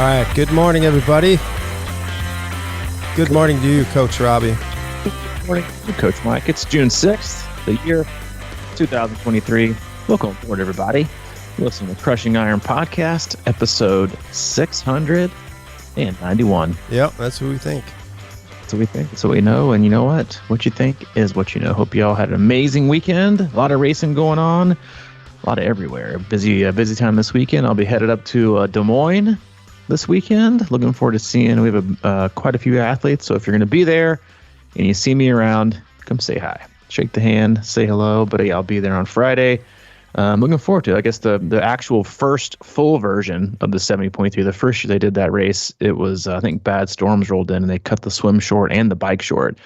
right. Good morning, everybody. Good morning to you, Coach Robbie. Good morning, Coach Mike. It's June 6th, the year 2023. Welcome aboard, everybody. Listen to Crushing Iron Podcast, episode 691. Yep, that's what we think. That's what we think. That's what we know. And you know what? What you think is what you know. Hope you all had an amazing weekend. A lot of racing going on. A lot of everywhere. Busy time this weekend. I'll be headed up to Des Moines this weekend. Looking forward to seeing. We have quite a few athletes. So if you're going to be there and you see me around, come say hi. Shake the hand, say hello. But yeah, I'll be there on Friday. I'm looking forward to it. I guess the actual first full version of the 70.3, the first year they did that race, it was, I think, bad storms rolled in and they cut the swim short and the bike short.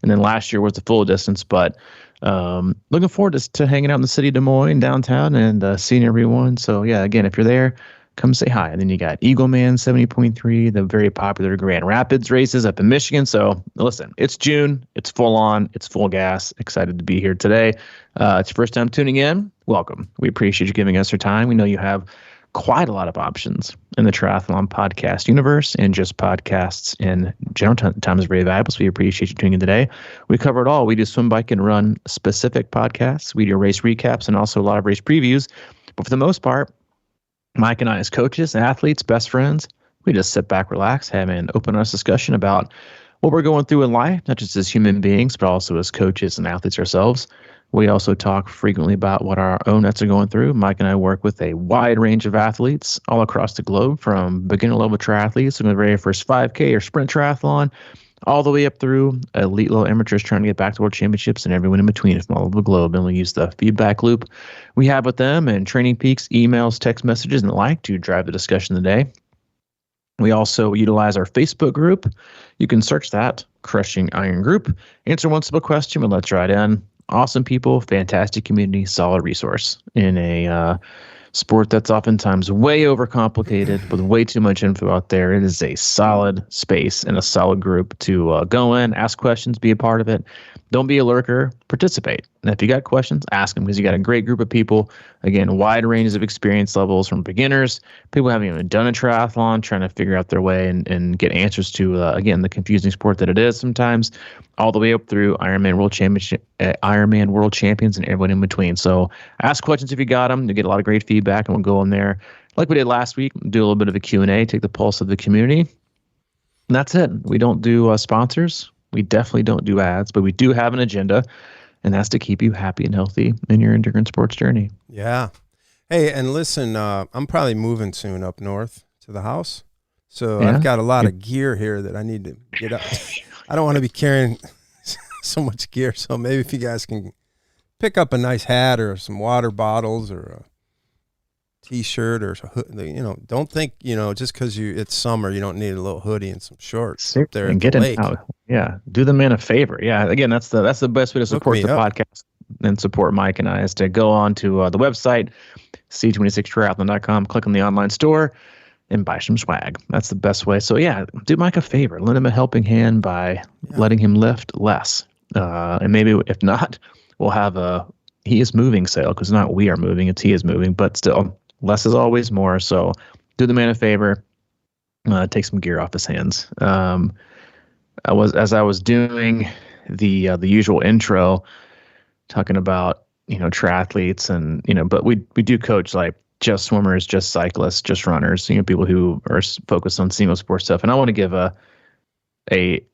And then last year was the full distance. But looking forward to hanging out in the city of Des Moines, downtown, and seeing everyone. So, yeah, again, if you're there, come say hi. And then you got Eagle Man 70.3, the very popular Grand Rapids races up in Michigan. So, listen, it's June. It's full on. It's full gas. Excited to be here today. It's your first time tuning in. Welcome. We appreciate you giving us your time. We know you have quite a lot of options in the triathlon podcast universe, and just podcasts in general. Time is very valuable, so we appreciate you tuning in today. We cover it all. We do swim, bike, and run specific podcasts. We do race recaps and also a lot of race previews. But for the most part, Mike and I, as coaches, athletes, best friends, we just sit back, relax, have an open, honest discussion about what we're going through in life, not just as human beings, but also as coaches and athletes ourselves. We also talk frequently about what our own vets are going through. Mike and I work with a wide range of athletes all across the globe, from beginner level triathletes from the very first 5K or sprint triathlon, all the way up through elite level amateurs trying to get back to world championships, and everyone in between from all over the globe. And we use the feedback loop we have with them and training peaks, emails, text messages, and the like to drive the discussion today. We also utilize our Facebook group. You can search that, Crushing Iron Group. Answer one simple question and let's right in. Awesome people, fantastic community, solid resource in a sport that's oftentimes way overcomplicated with way too much info out there. It is a solid space and a solid group to go in, ask questions, be a part of it. Don't be a lurker, participate. And if you got questions, ask them, because you got a great group of people. Again, wide ranges of experience levels, from beginners, people who haven't even done a triathlon, trying to figure out their way and get answers to, again, the confusing sport that it is sometimes, all the way up through Ironman World Champions and everyone in between. So ask questions if you got them. You'll get a lot of great feedback, and we'll go in there like we did last week, do a little bit of a Q&A, take the pulse of the community. And that's it. We don't do sponsors. We definitely don't do ads, but we do have an agenda, and that's to keep you happy and healthy in your endurance sports journey. Yeah. Hey, and listen, I'm probably moving soon up north to the house. So yeah. I've got a lot of gear here that I need to get up. I don't want to be carrying so much gear. So maybe if you guys can pick up a nice hat or some water bottles or a T-shirt or don't think, just because it's summer, you don't need a little hoodie and some shorts up there and at the lake. Yeah, do the man a favor. Yeah, again, that's the best way to support the podcast and support Mike and I, is to go on to the website, c26triathlon.com, click on the online store, and buy some swag. That's the best way. So yeah, do Mike a favor, lend him a helping hand by letting him lift less, and maybe if not, we'll have a he is moving sale, because not we are moving, it's he is moving, but still. Less is always more, so do the man a favor. Take some gear off his hands. As I was doing the usual intro, talking about triathletes and but we do coach like just swimmers, just cyclists, just runners. People who are focused on single sport stuff. And I want to give a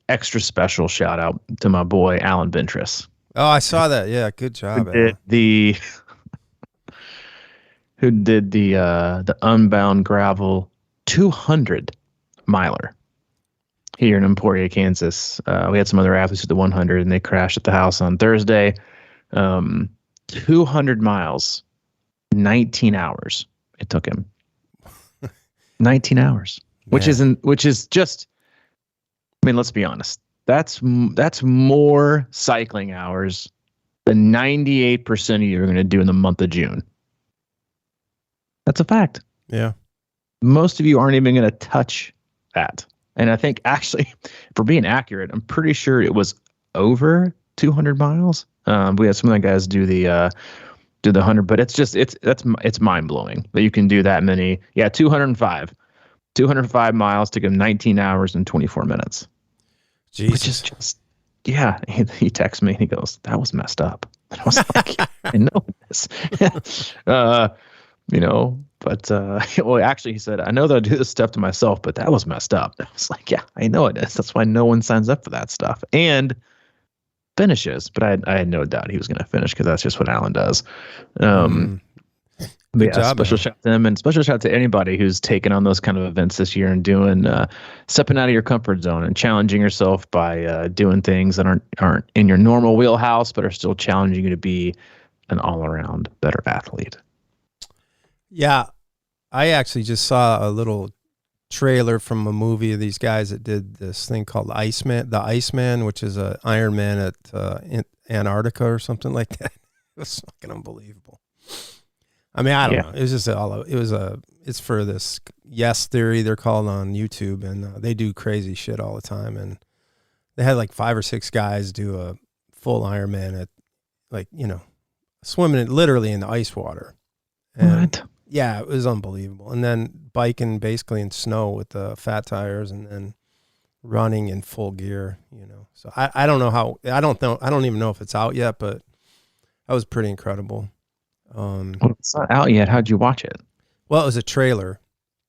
extra special shout out to my boy Alan Ventris. Oh, I saw that. Yeah, good job. Who did the Unbound Gravel 200 miler here in Emporia, Kansas. We had some other athletes at the 100, and they crashed at the house on Thursday. 200 miles, 19 hours it took him. 19 hours, which is just, let's be honest. That's more cycling hours than 98% of you are going to do in the month of June. That's a fact. Yeah. Most of you aren't even going to touch that. And I think, actually, for being accurate, I'm pretty sure it was over 200 miles. We had some of the guys do the 100, but it's mind blowing that you can do that many. Yeah, 205. 205 miles took him 19 hours and 24 minutes. Jesus. Which is just, yeah. He texts me and he goes, "That was messed up." And I was like, I know this. But well, actually, he said, "I know that I do this stuff to myself, but that was messed up." I was like, yeah, I know it is. That's why no one signs up for that stuff. And finishes, but I had no doubt he was going to finish because that's just what Alan does. But yeah, special shout to him, and special shout to anybody who's taken on those kind of events this year and doing stepping out of your comfort zone and challenging yourself by doing things that aren't in your normal wheelhouse, but are still challenging you to be an all-around better athlete. Yeah, I actually just saw a little trailer from a movie of these guys that did this thing called the Iceman, which is a Ironman at Antarctica or something like that. It was fucking unbelievable. I mean, I don't know. It was just it's for this Yes Theory, they're called, on YouTube, and they do crazy shit all the time. And they had like 5 or 6 guys do a full Ironman at, like, swimming literally in the ice water. And what? Yeah, it was unbelievable. And then biking basically in snow with the fat tires, and then running in full gear, So I don't know how, I don't even know if it's out yet, but that was pretty incredible. Well, it's not out yet. How'd you watch it? Well, it was a trailer.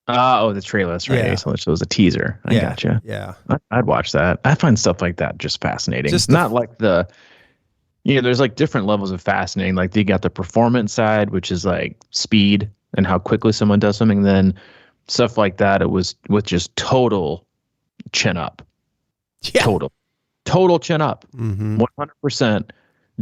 The trailer. That's right. Yeah. So it was a teaser. I gotcha. Yeah. I'd watch that. I find stuff like that just fascinating. Just not like there's like different levels of fascinating. Like you got the performance side, which is like speed and how quickly someone does something. And then stuff like that, it was with just total chin up. Yeah. Total chin up. 100%.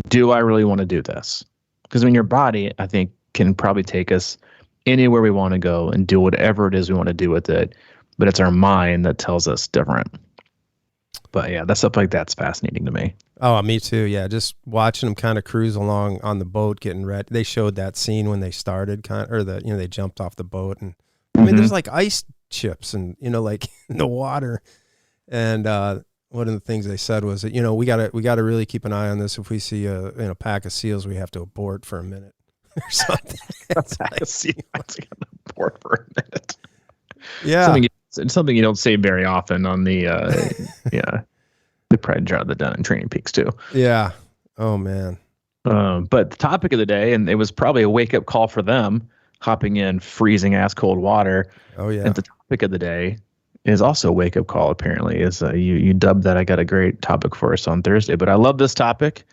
Do I really want to do this? Because your body, I think, can probably take us anywhere we want to go and do whatever it is we want to do with it. But it's our mind that tells us different. But yeah, that stuff like that's fascinating to me. Oh, me too. Yeah, just watching them kind of cruise along on the boat, getting ready. They showed that scene when they started, they jumped off the boat, and I mean, there's like ice chips and like in the water. And one of the things they said was that we gotta really keep an eye on this. If we see a pack of seals, we have to abort for a minute or something. Pack of seals, abort for a minute. Yeah, something you don't say very often on the the Pride job that done in Training Peaks too. Yeah. Oh man. But the topic of the day, and it was probably a wake up call for them, hopping in freezing ass cold water. Oh yeah. And the topic of the day is also a wake up call. Apparently, is you dubbed that. I got a great topic for us on Thursday, but I love this topic.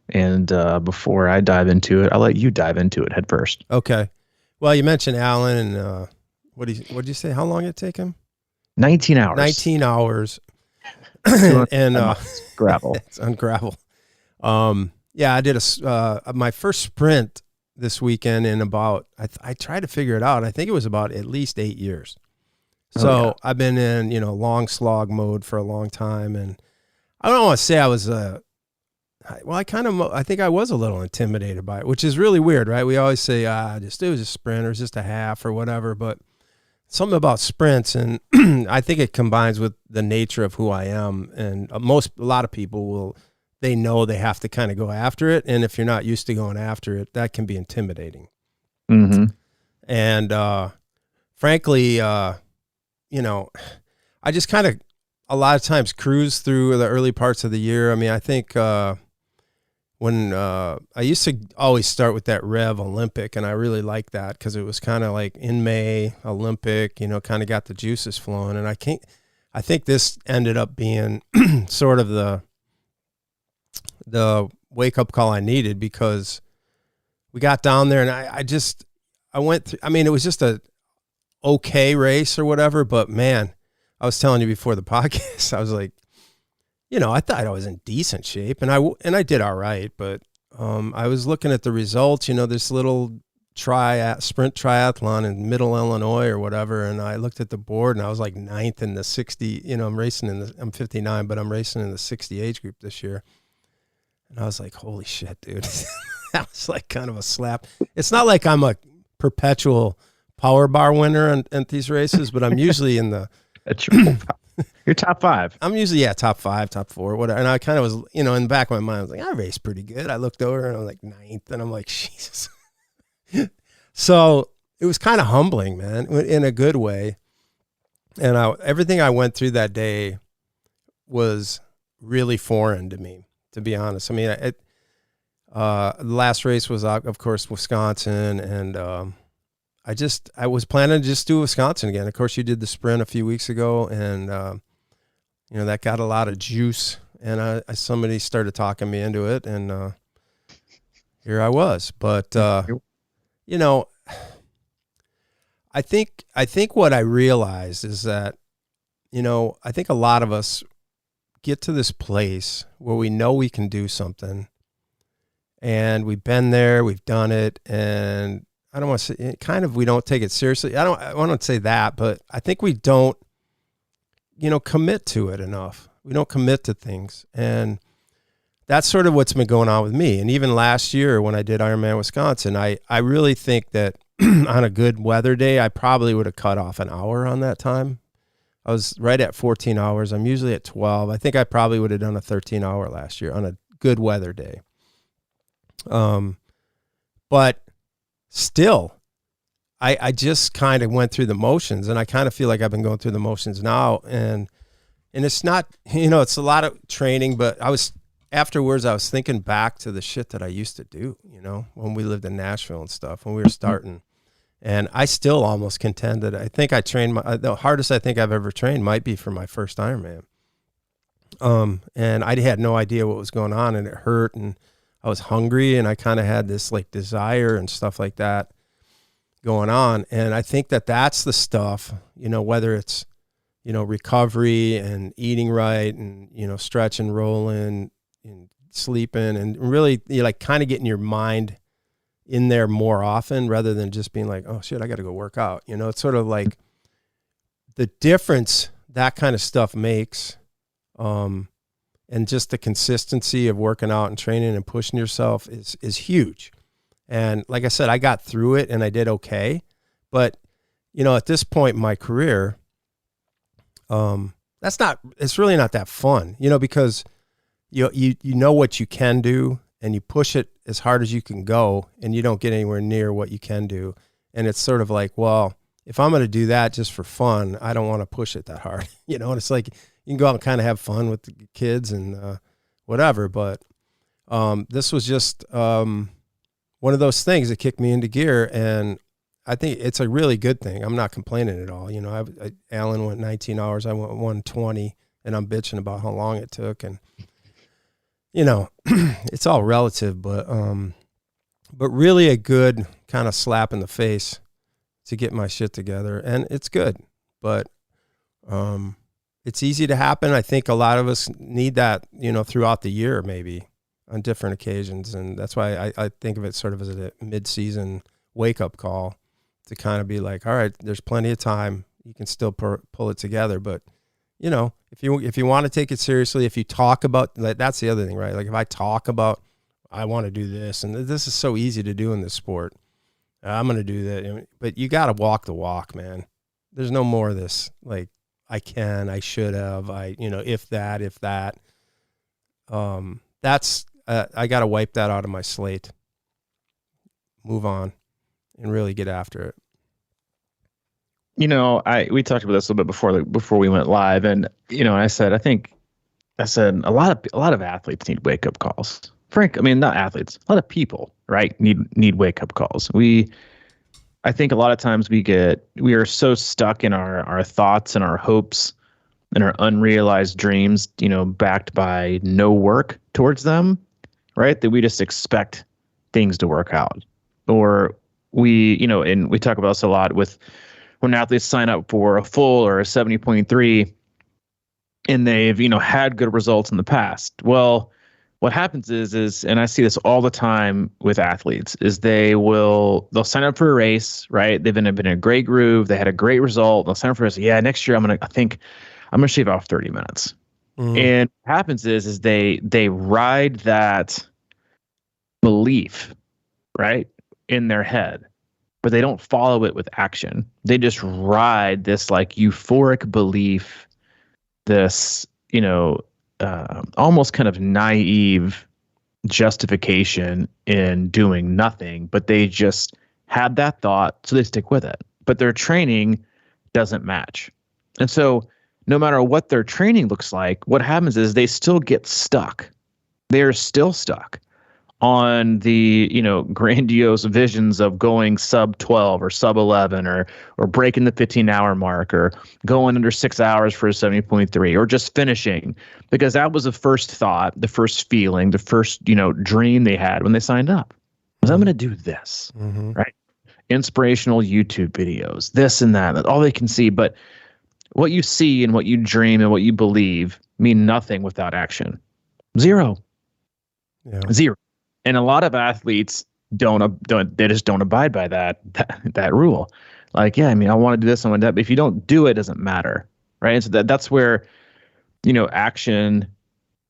And before I dive into it, I'll let you dive into it head first. Okay. Well, you mentioned Alan, and what did you say? How long did it take him? 19 hours. 19 hours. And gravel. It's on gravel. Yeah, I did my first sprint this weekend in about, I tried to figure it out. I think it was about at least 8 years. So I've been in, long slog mode for a long time. And I don't want to say I was, I think I was a little intimidated by it, which is really weird, right? We always say, it was a sprint or just a half or whatever, but something about sprints, and I think it combines with the nature of who I am. And a lot of people they know they have to kind of go after it. And if you're not used to going after it, that can be intimidating. Mm-hmm. And frankly, I just kind of a lot of times cruise through the early parts of the year. I mean, I think when I used to always start with that Rev Olympic, and I really liked that because it was kind of like in May Olympic, kind of got the juices flowing. And I think this ended up being sort of the wake up call I needed, because we got down there and I went through, I mean, it was just a okay race or whatever, but man, I was telling you before the podcast, I was like, I thought I was in decent shape, and I did all right, but I was looking at the results, this little sprint triathlon in Middle Illinois or whatever, and I looked at the board and I was like 9th in the 60. I'm 59, but I'm racing in the 60 age group this year, and I was like, holy shit, dude. That was like kind of a slap. It's not like I'm a perpetual power bar winner at these races, but I'm usually in the. You're top 5. I'm usually, top 5, top 4, whatever. And I kind of was, in the back of my mind, I was like, I raced pretty good. I looked over and I was like 9th, and I'm like, Jesus. So it was kind of humbling, man, in a good way. And everything I went through that day was really foreign to me, to be honest. I mean, the last race was, of course, Wisconsin, and I was planning to just do Wisconsin again. Of course, you did the sprint a few weeks ago, and that got a lot of juice, and somebody started talking me into it, and here I was. But I think what I realized is that, I think a lot of us get to this place where we know we can do something, and we've been there, we've done it, and I don't want to say we don't take it seriously. I want to say that, but I think we don't, commit to it enough. We don't commit to things. And that's sort of what's been going on with me. And even last year when I did Ironman Wisconsin, I really think that on a good weather day, I probably would have cut off an hour on that time. I was right at 14 hours. I'm usually at 12. I think I probably would have done a 13-hour last year on a good weather day. But still, I just kind of went through the motions, and I kind of feel like I've been going through the motions now. And it's not, it's a lot of training, but afterwards I was thinking back to the shit that I used to do, when we lived in Nashville and stuff, when we were starting. And I still almost contend that I think I trained the hardest I think I've ever trained might be for my first Ironman. And I had no idea what was going on, and it hurt, and I was hungry, and I kind of had this like desire and stuff like that going on. And I think that that's the stuff, whether it's, recovery and eating right and, stretching, rolling and sleeping, and really kind of getting your mind in there more often rather than just being like, oh shit, I got to go work out. It's sort of like the difference that kind of stuff makes, and just the consistency of working out and training and pushing yourself is huge. And like I said, I got through it and I did okay. But, at this point in my career, it's really not that fun, because you know what you can do, and you push it as hard as you can go, and you don't get anywhere near what you can do. And it's sort of like, well, if I'm going to do that just for fun, I don't want to push it that hard, and it's like, you can go out and kind of have fun with the kids and whatever. But this was just one of those things that kicked me into gear, and I think it's a really good thing. I'm not complaining at all. Alan went 19 hours, I went 120, and I'm bitching about how long it took. And, it's all relative, but really a good kind of slap in the face to get my shit together. And it's good, but it's easy to happen. I think a lot of us need that, throughout the year, maybe on different occasions. And that's why I think of it sort of as a mid-season wake-up call to kind of be like, all right, there's plenty of time. You can still pull it together. But, if you want to take it seriously, if you talk about, that's the other thing, right? Like if I talk about, I want to do this, and this is so easy to do in this sport, I'm going to do that. But you got to walk the walk, man. There's no more of this. Like, I should have, if that, that's, I got to wipe that out of my slate, move on, and really get after it. We talked about this a little bit before we went live, and I said a lot of athletes need wake up calls. Not athletes, a lot of people, right? Need wake up calls. I think a lot of times we are so stuck in our thoughts and our hopes and our unrealized dreams, backed by no work towards them, right? That we just expect things to work out. Or and we talk about this a lot with when athletes sign up for a full or a 70.3 and they've, had good results in the past. Well, what happens is, and I see this all the time with athletes, is they'll sign up for a race, right? They've been in a great groove. They had a great result. They'll sign up for a race. Yeah, next year I'm going to shave off 30 minutes. Mm-hmm. And what happens is they ride that belief, right, in their head, but they don't follow it with action. They just ride this like euphoric belief, this, almost kind of naive justification in doing nothing, but they just had that thought, so they stick with it. But their training doesn't match. And so no matter what their training looks like, what happens is they still get stuck. They're still stuck on the, grandiose visions of going sub 12 or sub 11 or breaking the 15-hour mark or going under 6 hours for a 70.3 or just finishing, because that was the first thought, the first feeling, the first, dream they had when they signed up. Was I'm going to do this, right? Inspirational YouTube videos, this and that, all they can see. But what you see and what you dream and what you believe mean nothing without action. Zero. Yeah. Zero. And a lot of athletes they just don't abide by that rule. Like, I want to do this, I want to do that, but if you don't do it, it doesn't matter, right? And so that's where, action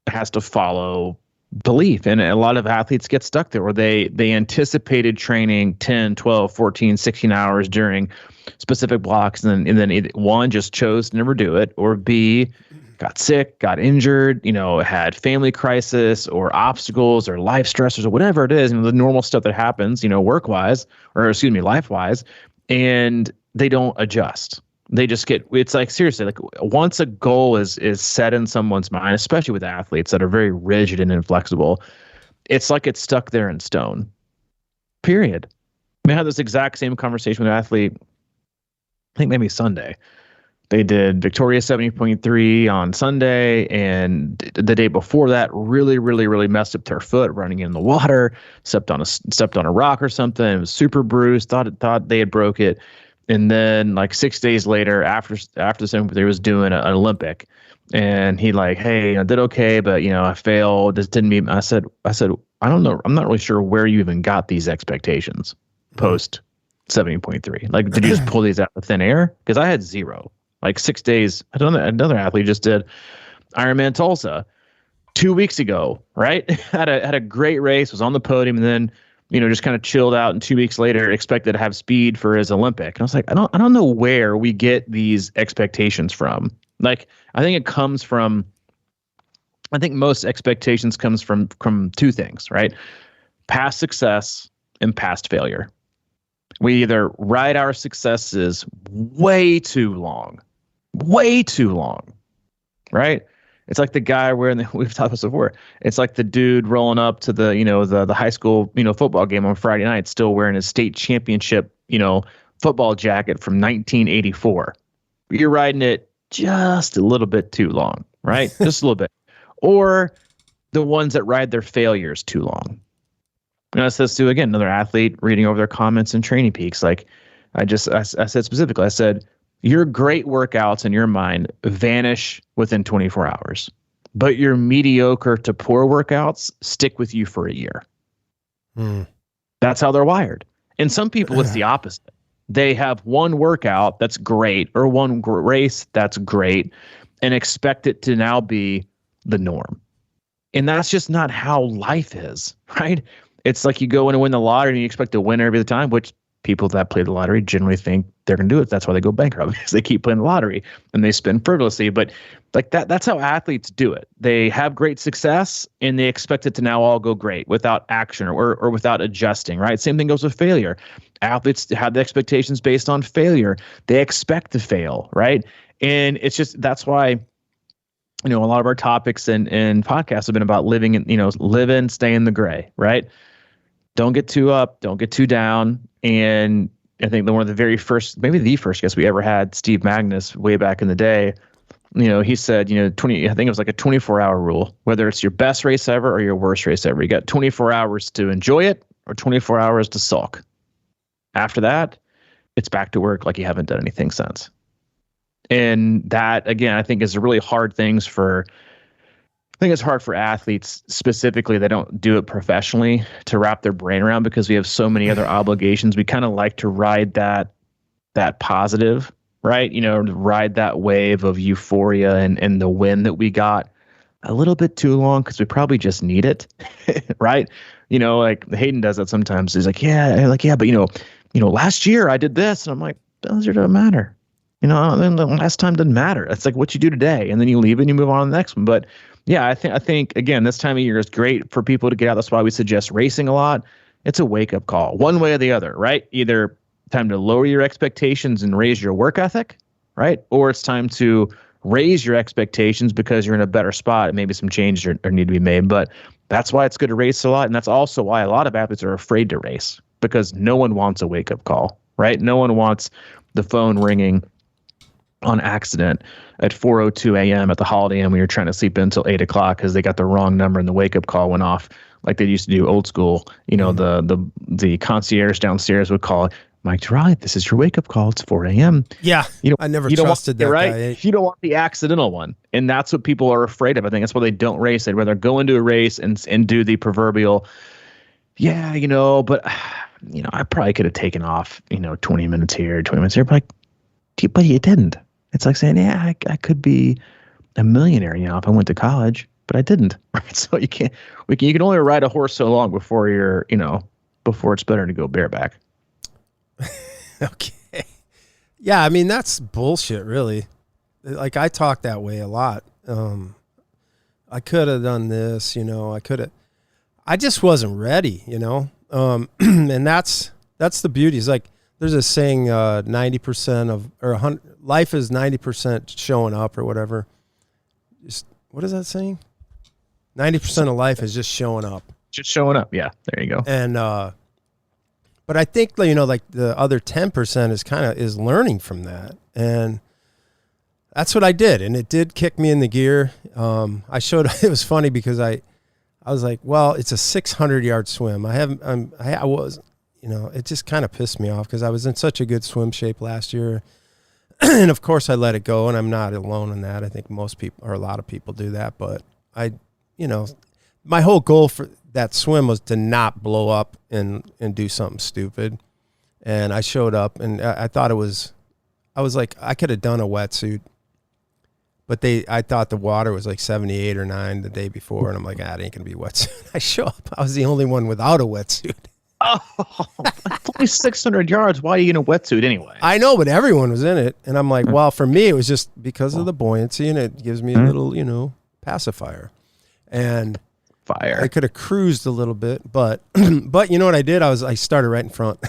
has to follow belief. And a lot of athletes get stuck there where they anticipated training 10, 12, 14, 16 hours during specific blocks. And then one, just chose to never do it, or B, got sick, got injured, had family crisis or obstacles or life stressors or whatever it is, the normal stuff that happens, work-wise, or life-wise, and they don't adjust. They just it's like, seriously, like once a goal is set in someone's mind, especially with athletes that are very rigid and inflexible, it's like it's stuck there in stone, period. I had this exact same conversation with an athlete, I think maybe Sunday. They did Victoria 70.3 on Sunday, and the day before that really, really, really messed up their foot running in the water, stepped on a rock or something. It was super bruised, thought they had broke it. And then like 6 days later, after the 70.3 was doing an Olympic, and he like, hey, I did okay, but I failed. This didn't mean. I said, I don't know. I'm not really sure where you even got these expectations post 70.3. Like, did you just pull these out of thin air? Because I had zero. Like 6 days. Another athlete just did Ironman Tulsa 2 weeks ago, right? had a great race, was on the podium, and then just kind of chilled out. And 2 weeks later, expected to have speed for his Olympic. And I was like, I don't know where we get these expectations from. Like, I think most expectations comes from two things, right? Past success and past failure. We either ride our successes way too long, right? It's like the guy we've talked about this before. It's like the dude rolling up to the, the high school, football game on Friday night, still wearing his state championship, football jacket from 1984. You're riding it just a little bit too long, right? Just a little bit. Or the ones that ride their failures too long. And I said to, again, another athlete reading over their comments in Training Peaks. Like I said specifically, I said, your great workouts in your mind vanish within 24 hours, but your mediocre to poor workouts stick with you for a year. That's how they're wired. And some people, it's the opposite. They have one workout that's great or one race that's great and expect it to now be the norm. And that's just not how life is, right? It's like you go in and win the lottery and you expect to win every time, which people that play the lottery generally think they're going to do it. That's why they go bankrupt, because they keep playing the lottery and they spend frivolously. But like that's how athletes do it. They have great success and they expect it to now all go great without action or without adjusting, right? Same thing goes with failure. Athletes have the expectations based on failure. They expect to fail, right? And it's just, that's why, a lot of our topics and podcasts have been about living in, stay in the gray, right? Don't get too up, don't get too down. And I think one of the very first, maybe the first guest we ever had, Steve Magnus, way back in the day, he said, 20, I think it was like a 24-hour rule, whether it's your best race ever or your worst race ever. You got 24 hours to enjoy it or 24 hours to sulk. After that, it's back to work like you haven't done anything since. And that, again, I think is a really hard things for, I think it's hard for athletes specifically that don't do it professionally to wrap their brain around, because we have so many other obligations. We kind of like to ride that positive, right? Ride that wave of euphoria and the win that we got a little bit too long, because we probably just need it, right? Like Hayden does that sometimes. He's like, but last year I did this, and I'm like, those don't matter. Then the last time didn't matter. It's like what you do today, and then you leave it and you move on to the next one. But yeah, I think again, this time of year is great for people to get out. That's why we suggest racing a lot. It's a wake up call, one way or the other, right? Either time to lower your expectations and raise your work ethic, right? Or it's time to raise your expectations because you're in a better spot and maybe some changes are need to be made. But that's why it's good to race a lot. And that's also why a lot of athletes are afraid to race, because no one wants a wake-up call, right? No one wants the phone ringing on accident at 4:02 a.m. at the Holiday Inn when you're trying to sleep until 8 o'clock because they got the wrong number and the wake-up call went off like they used to do old school. You know, the concierge downstairs would call, Mike Tarrolly, this is your wake-up call. It's 4 a.m. Yeah, I never trusted that right? guy. You don't want the accidental one. And that's what people are afraid of. I think that's why they don't race. They'd rather go into a race and do the proverbial, but, I probably could have taken off, 20 minutes here, 20 minutes here. But you didn't. It's like saying, I could be a millionaire, if I went to college, but I didn't. Right? So you can only ride a horse so long before before it's better to go bareback. Okay. Yeah, I mean, that's bullshit, really. Like, I talk that way a lot. I could have done this, I just wasn't ready, and that's the beauty. It's like, there's a saying, 90% life is 90% showing up or whatever. What is that saying? 90% of life is just showing up. Just showing up. Yeah, there you go. And, but I think, like the other 10% is learning from that. And that's what I did. And it did kick me in the gear. It was funny because I was like, well, it's a 600-yard swim. It just kind of pissed me off because I was in such a good swim shape last year. And of course I let it go, and I'm not alone in that. I think most people, or a lot of people, do that. But my whole goal for that swim was to not blow up and do something stupid. And I showed up, and I was like, I could have done a wetsuit, but I thought the water was like 78 or 9 the day before, and I'm like, it ain't gonna be a wetsuit. I show up, I was the only one without a wetsuit. Oh, it's only 600 yards. Why are you in a wetsuit anyway? I know, but everyone was in it. And I'm like, well, for me, it was just because of the buoyancy, and it gives me a little, pacifier. And fire. I could have cruised a little bit, but you know what I did? I started right in front.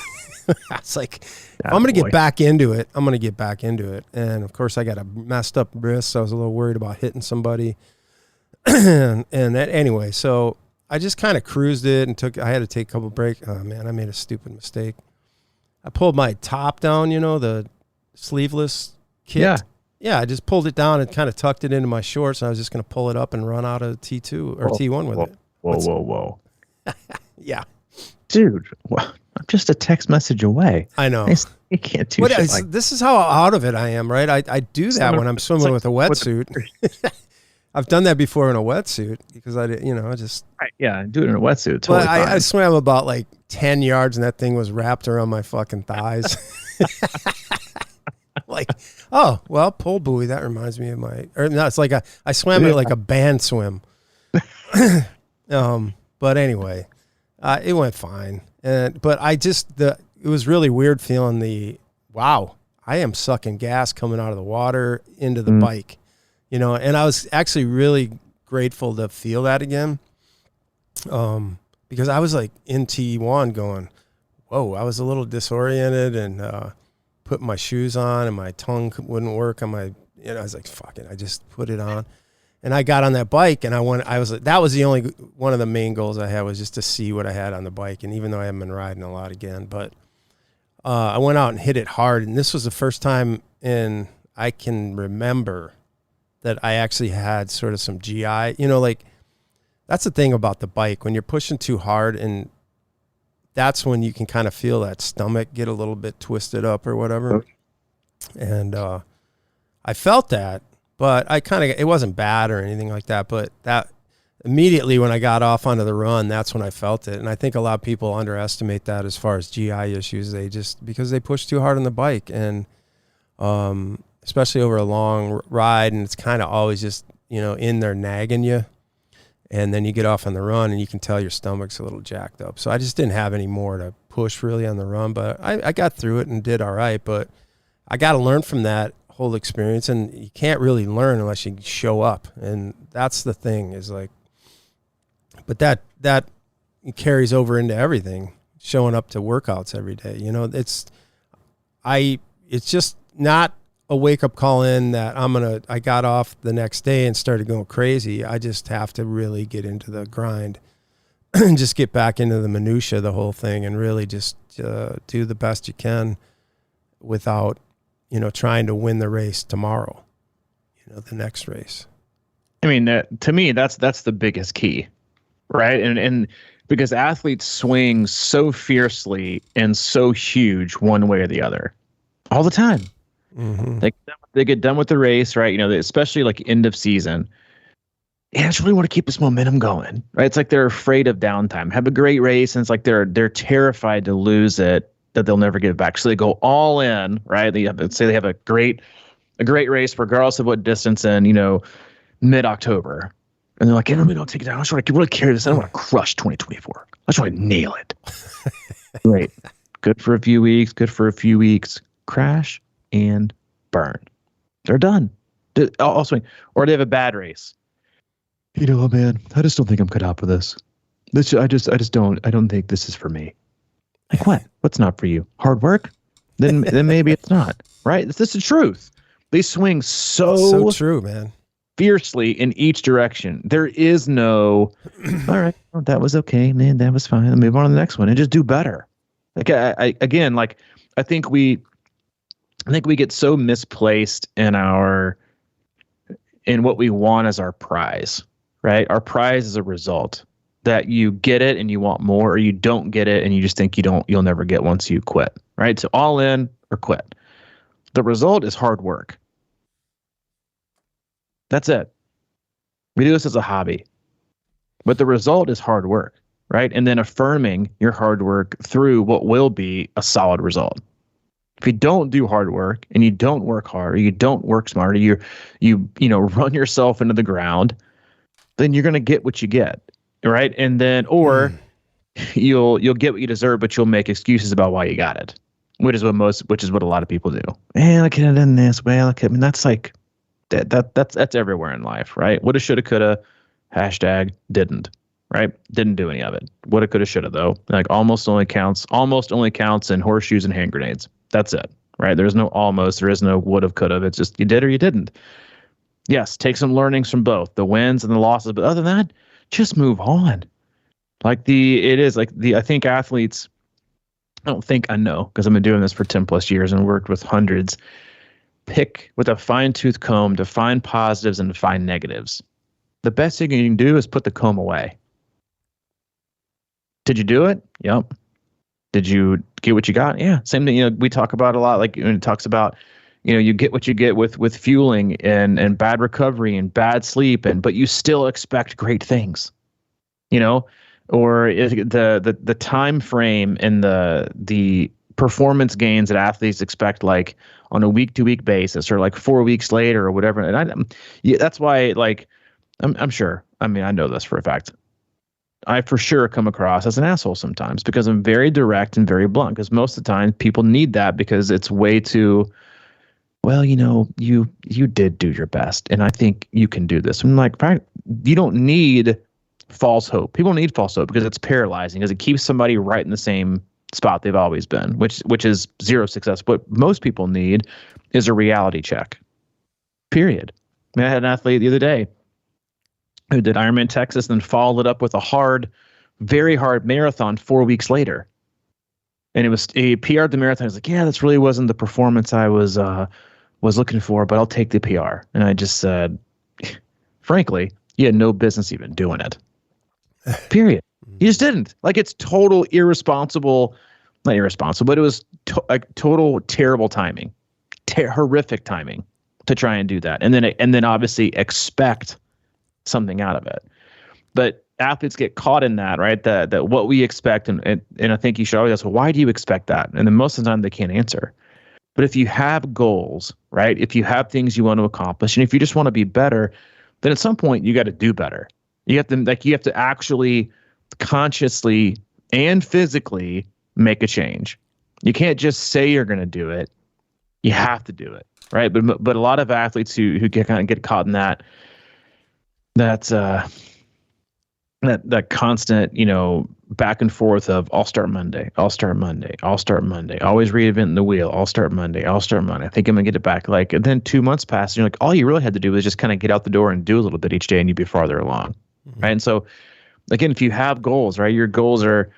I was like, if I'm going to get back into it, I'm going to get back into it. And of course, I got a messed up wrist, so I was a little worried about hitting somebody. and that anyway, so I just kind of cruised it and I had to take a couple breaks. Oh man, I made a stupid mistake. I pulled my top down, the sleeveless kit. Yeah, I just pulled it down and kind of tucked it into my shorts, and I was just going to pull it up and run out of T2 or T1 with it. Whoa. Yeah. Dude, I'm just a text message away. I know. You can't do shit this is how out of it I am, right? I do that when I'm swimming with a wetsuit. I've done that before in a wetsuit because I just... Right, yeah, do it in a wetsuit. Totally. But I swam about like 10 yards, and that thing was wrapped around my fucking thighs. Like, oh, well, pull buoy. That reminds me of it's like I swam it like a band swim. But anyway, it went fine. But it was really weird feeling wow, I am sucking gas coming out of the water into the bike. And I was actually really grateful to feel that again. Because I was like in T1 going, whoa, I was a little disoriented and putting my shoes on, and my tongue wouldn't work on my, I was like, fuck it. I just put it on, and I got on that bike, and that was the only one of the main goals I had, was just to see what I had on the bike. And even though I haven't been riding a lot again, but I went out and hit it hard. And this was the first time I can remember that I actually had sort of some GI, like that's the thing about the bike. When you're pushing too hard, and that's when you can kind of feel that stomach get a little bit twisted up or whatever. And I felt that, but it wasn't bad or anything like that. But that immediately when I got off onto the run, that's when I felt it. And I think a lot of people underestimate that as far as GI issues. Because they push too hard on the bike, and especially over a long ride, and it's kind of always just, in there nagging you. And then you get off on the run, and you can tell your stomach's a little jacked up. So I just didn't have any more to push really on the run, but I got through it and did all right. But I got to learn from that whole experience, and you can't really learn unless you show up. And that's the thing, is like, but that carries over into everything, showing up to workouts every day. It's just not a wake up call in that I got off the next day and started going crazy. I just have to really get into the grind and just get back into the minutia of the whole thing and really just do the best you can without, trying to win the race tomorrow, the next race. I mean, to me, that's the biggest key, right? And because athletes swing so fiercely and so huge one way or the other all the time. Mm-hmm. They get done with the race, right? Especially like end of season. Yeah, I just really want to keep this momentum going, right? It's like they're afraid of downtime. Have a great race, and it's like they're terrified to lose it, that they'll never get it back. So they go all in, right? They have a great race, regardless of what distance, in mid-October, and they're like, "Hey, we don't take it down. I just want to really carry this. I don't want to crush 2024. I just want to nail it." Great, good for a few weeks. Crash and burn. They're done. I'll swing, or they have a bad race. Man, I just don't think I'm cut out for this. I don't think this is for me. Like what? What's not for you? Hard work? Then maybe it's not. Right? This is the truth. They swing so true, man. Fiercely in each direction. There is no, all right, well, that was okay, man. That was fine. I'll move on to the next one and just do better. Like I think we get so misplaced in what we want as our prize. Right? Our prize is a result that you get it and you want more, or you don't get it and you just think you'll never get once you quit. Right? So all in or quit. The result is hard work. That's it. We do this as a hobby. But the result is hard work, right? And then affirming your hard work through what will be a solid result. If you don't do hard work and you don't work hard, or you don't work smarter, you run yourself into the ground, then you're going to get what you get, right? And then, or you'll get what you deserve, but you'll make excuses about why you got it, which is what a lot of people do. Man, I could have done this. Well, that's like that's everywhere in life, right? Woulda, shoulda, coulda, #didn't, right? Didn't do any of it. Woulda, coulda, shoulda, though. Like almost only counts in horseshoes and hand grenades. That's it, right? There's no almost. There is no would have, could have. It's just you did or you didn't. Yes, take some learnings from both the wins and the losses, but other than that, just move on. I think athletes, I know, because I've been doing this for 10 plus years and worked with hundreds, pick with a fine tooth comb to find positives and to find negatives. The best thing you can do is put the comb away. Did you do it? Yep. Did you get what you got? Yeah. Same thing, we talk about a lot, like when it talks about, you get what you get with fueling and bad recovery and bad sleep, but you still expect great things, or the time frame and the performance gains that athletes expect, like on a week-to-week basis, or like 4 weeks later or whatever. And that's why, like, I'm sure. I mean, I know this for a fact. I for sure come across as an asshole sometimes because I'm very direct and very blunt. Because most of the time people need that because it's way too. Well, you did do your best, and I think you can do this. I'm like, you don't need false hope. People need false hope because it's paralyzing, because it keeps somebody right in the same spot they've always been, which is zero success. What most people need is a reality check. Period. I mean, I had an athlete the other day who did Ironman Texas and then followed it up with a very hard marathon 4 weeks later. And he PR'd the marathon. I was like, yeah, this really wasn't the performance I was looking for, but I'll take the PR. And I just said, frankly, you had no business even doing it. Period. You just didn't. Like, it's total irresponsible, not irresponsible, but it was total terrible timing, horrific timing to try and do that. And then obviously expect something out of it. But athletes get caught in that, right? That what we expect, and I think you should always ask, well, why do you expect that? And then most of the time they can't answer. But if you have goals, right? If you have things you want to accomplish, and if you just want to be better, then at some point you got to do better. You have to actually consciously and physically make a change. You can't just say you're going to do it. You have to do it, right? But a lot of athletes who get caught in that's that constant, back and forth of I'll start Monday, always reinventing the wheel. I'll start Monday. I think I'm gonna get it back. And then 2 months pass, and you're like, all you really had to do was just kind of get out the door and do a little bit each day, and you'd be farther along, right? And so, again, if you have goals, right, your goals are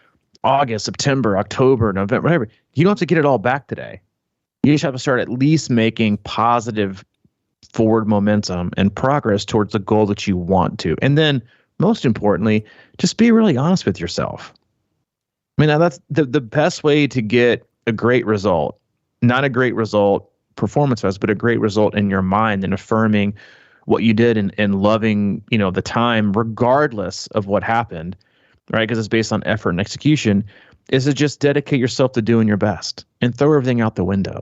August, September, October, November, whatever. You don't have to get it all back today. You just have to start at least making positive forward momentum and progress towards the goal that you want to, and then, most importantly, just be really honest with yourself. I mean, that's the best way to get a great result, not a great result performance-wise, but a great result in your mind and affirming what you did and loving, the time regardless of what happened, right? Because it's based on effort and execution, is to just dedicate yourself to doing your best and throw everything out the window.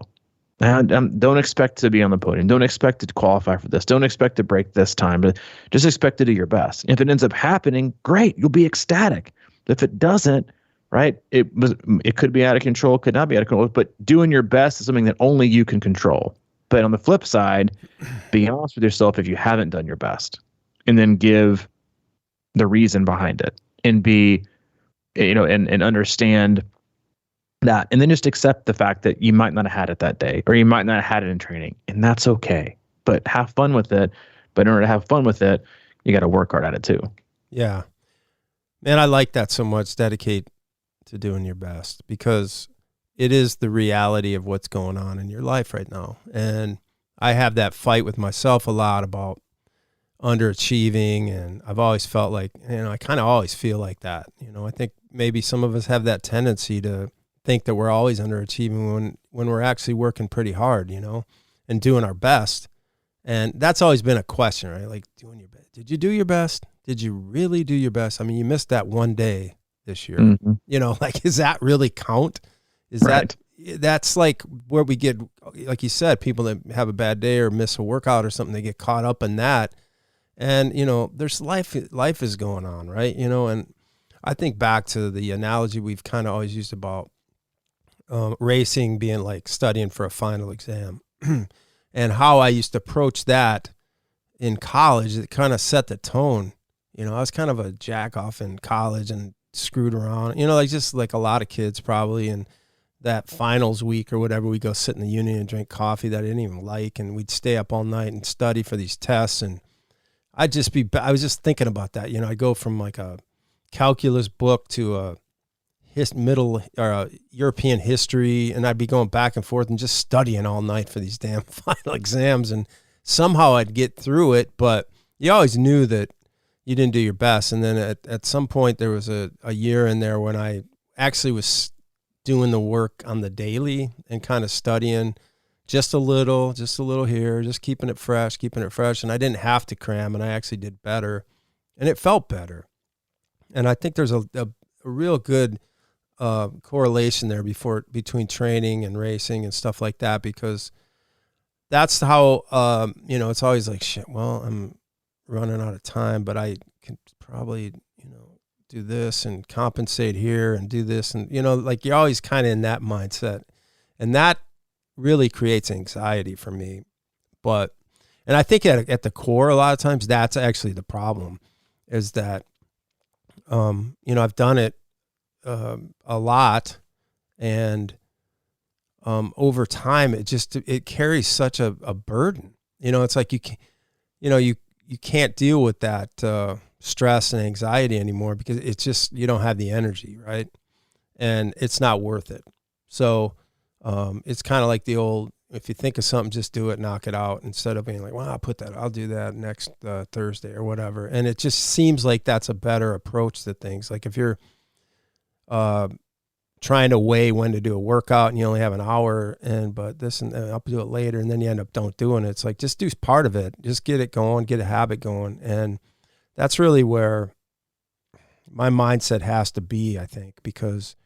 And don't expect to be on the podium. Don't expect to qualify for this. Don't expect to break this time. But just expect to do your best. If it ends up happening, great. You'll be ecstatic. If it doesn't, right, it could be out of control, could not be out of control. But doing your best is something that only you can control. But on the flip side, be honest with yourself if you haven't done your best, and then give the reason behind it, and be, and understand that, and then just accept the fact that you might not have had it that day, or you might not have had it in training, and that's okay. But have fun with it. But in order to have fun with it, you got to work hard at it too. Yeah, man, I like that so much. Dedicate to doing your best, because it is the reality of what's going on in your life right now. And I have that fight with myself a lot about underachieving, and I've always felt like, I kind of always feel like that. I think maybe some of us have that tendency to think that we're always underachieving when we're actually working pretty hard, and doing our best. And that's always been a question, right? Like, doing your best. Did you do your best? Did you really do your best? I mean, you missed that one day this year. Does that really count? Is right. That's like where we get, like you said, people that have a bad day or miss a workout or something, they get caught up in that. And, there's life is going on, right? And I think back to the analogy we've kind of always used about racing being like studying for a final exam, and how I used to approach that in college. It kind of set the tone. I was kind of a jack off in college and screwed around, just like a lot of kids probably. And that finals week or whatever, we go sit in the union and drink coffee that I didn't even like, and we'd stay up all night and study for these tests. And I was just thinking about that. I go from like a calculus book to a European history, and I'd be going back and forth and just studying all night for these damn final exams, and somehow I'd get through it. But you always knew that you didn't do your best. And then at some point there was a year in there when I actually was doing the work on the daily and kind of studying just a little here, just keeping it fresh. And I didn't have to cram, and I actually did better, and it felt better. And I think there's a real good correlation there between training and racing and stuff like that, because that's how, it's always like, shit, well, I'm running out of time, but I can probably, do this and compensate here and do this. And, like you're always kind of in that mindset, and that really creates anxiety for me. And I think at the core, a lot of times that's actually the problem, is that, I've done it a lot, and over time it carries such a burden. It's like you can't deal with that stress and anxiety anymore, because it's just, you don't have the energy, right? And it's not worth it. So it's kind of like the old, if you think of something, just do it, knock it out, instead of being like, well, I'll do that next Thursday or whatever. And it just seems like that's a better approach to things. Like if you're trying to weigh when to do a workout and you only have an hour, but I'll do it later, and then you end up don't doing it. It's like, just do part of it, just get it going, get a habit going. And that's really where my mindset has to be, I think, because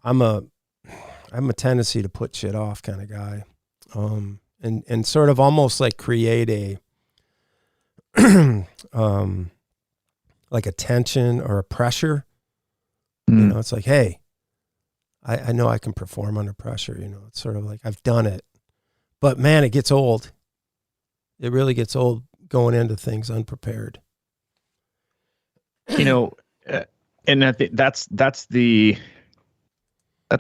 I'm a tendency to put shit off kind of guy. And sort of almost like create a like a tension or a pressure. It's like, hey, I know I can perform under pressure. It's sort of like, I've done it, but man, it gets old. It really gets old going into things unprepared. and I think that's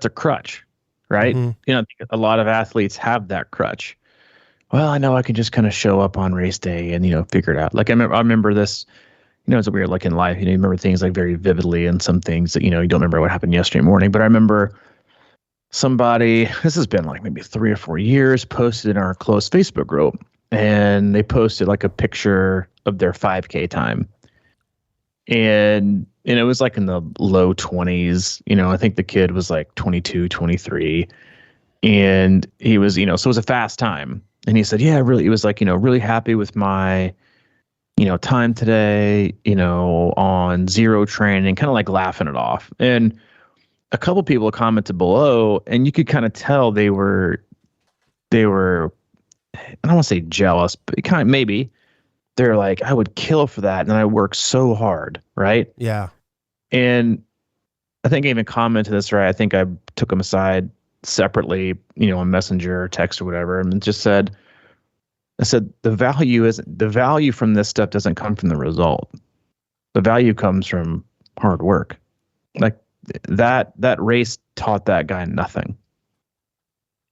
a crutch, right? Mm-hmm. You know, a lot of athletes have that crutch. Well, I know I can just kind of show up on race day and, you know, figure it out. Like I remember this, you know, it's weird, like in life, you know, you remember things like very vividly, and some things that, you know, you don't remember what happened yesterday morning. But I remember somebody, this has been like maybe 3 or 4 years, posted in our close Facebook group, and they posted like a picture of their 5K time. And it was like in the low 20s, you know, I think the kid was like 22, 23. And he was, you know, so it was a fast time. And he said, yeah, really, he was like, you know, really happy with my, you know, time today, you know, on zero training, kind of like laughing it off. And a couple people commented below, and you could kind of tell they were, I don't want to say jealous, but kind of maybe. They're like, I would kill for that, and I work so hard, right? Yeah. And I think I even commented this, right? I think I took him aside separately, you know, on Messenger or text or whatever, and just said, the value from this stuff doesn't come from the result. The value comes from hard work. Like that race taught that guy nothing.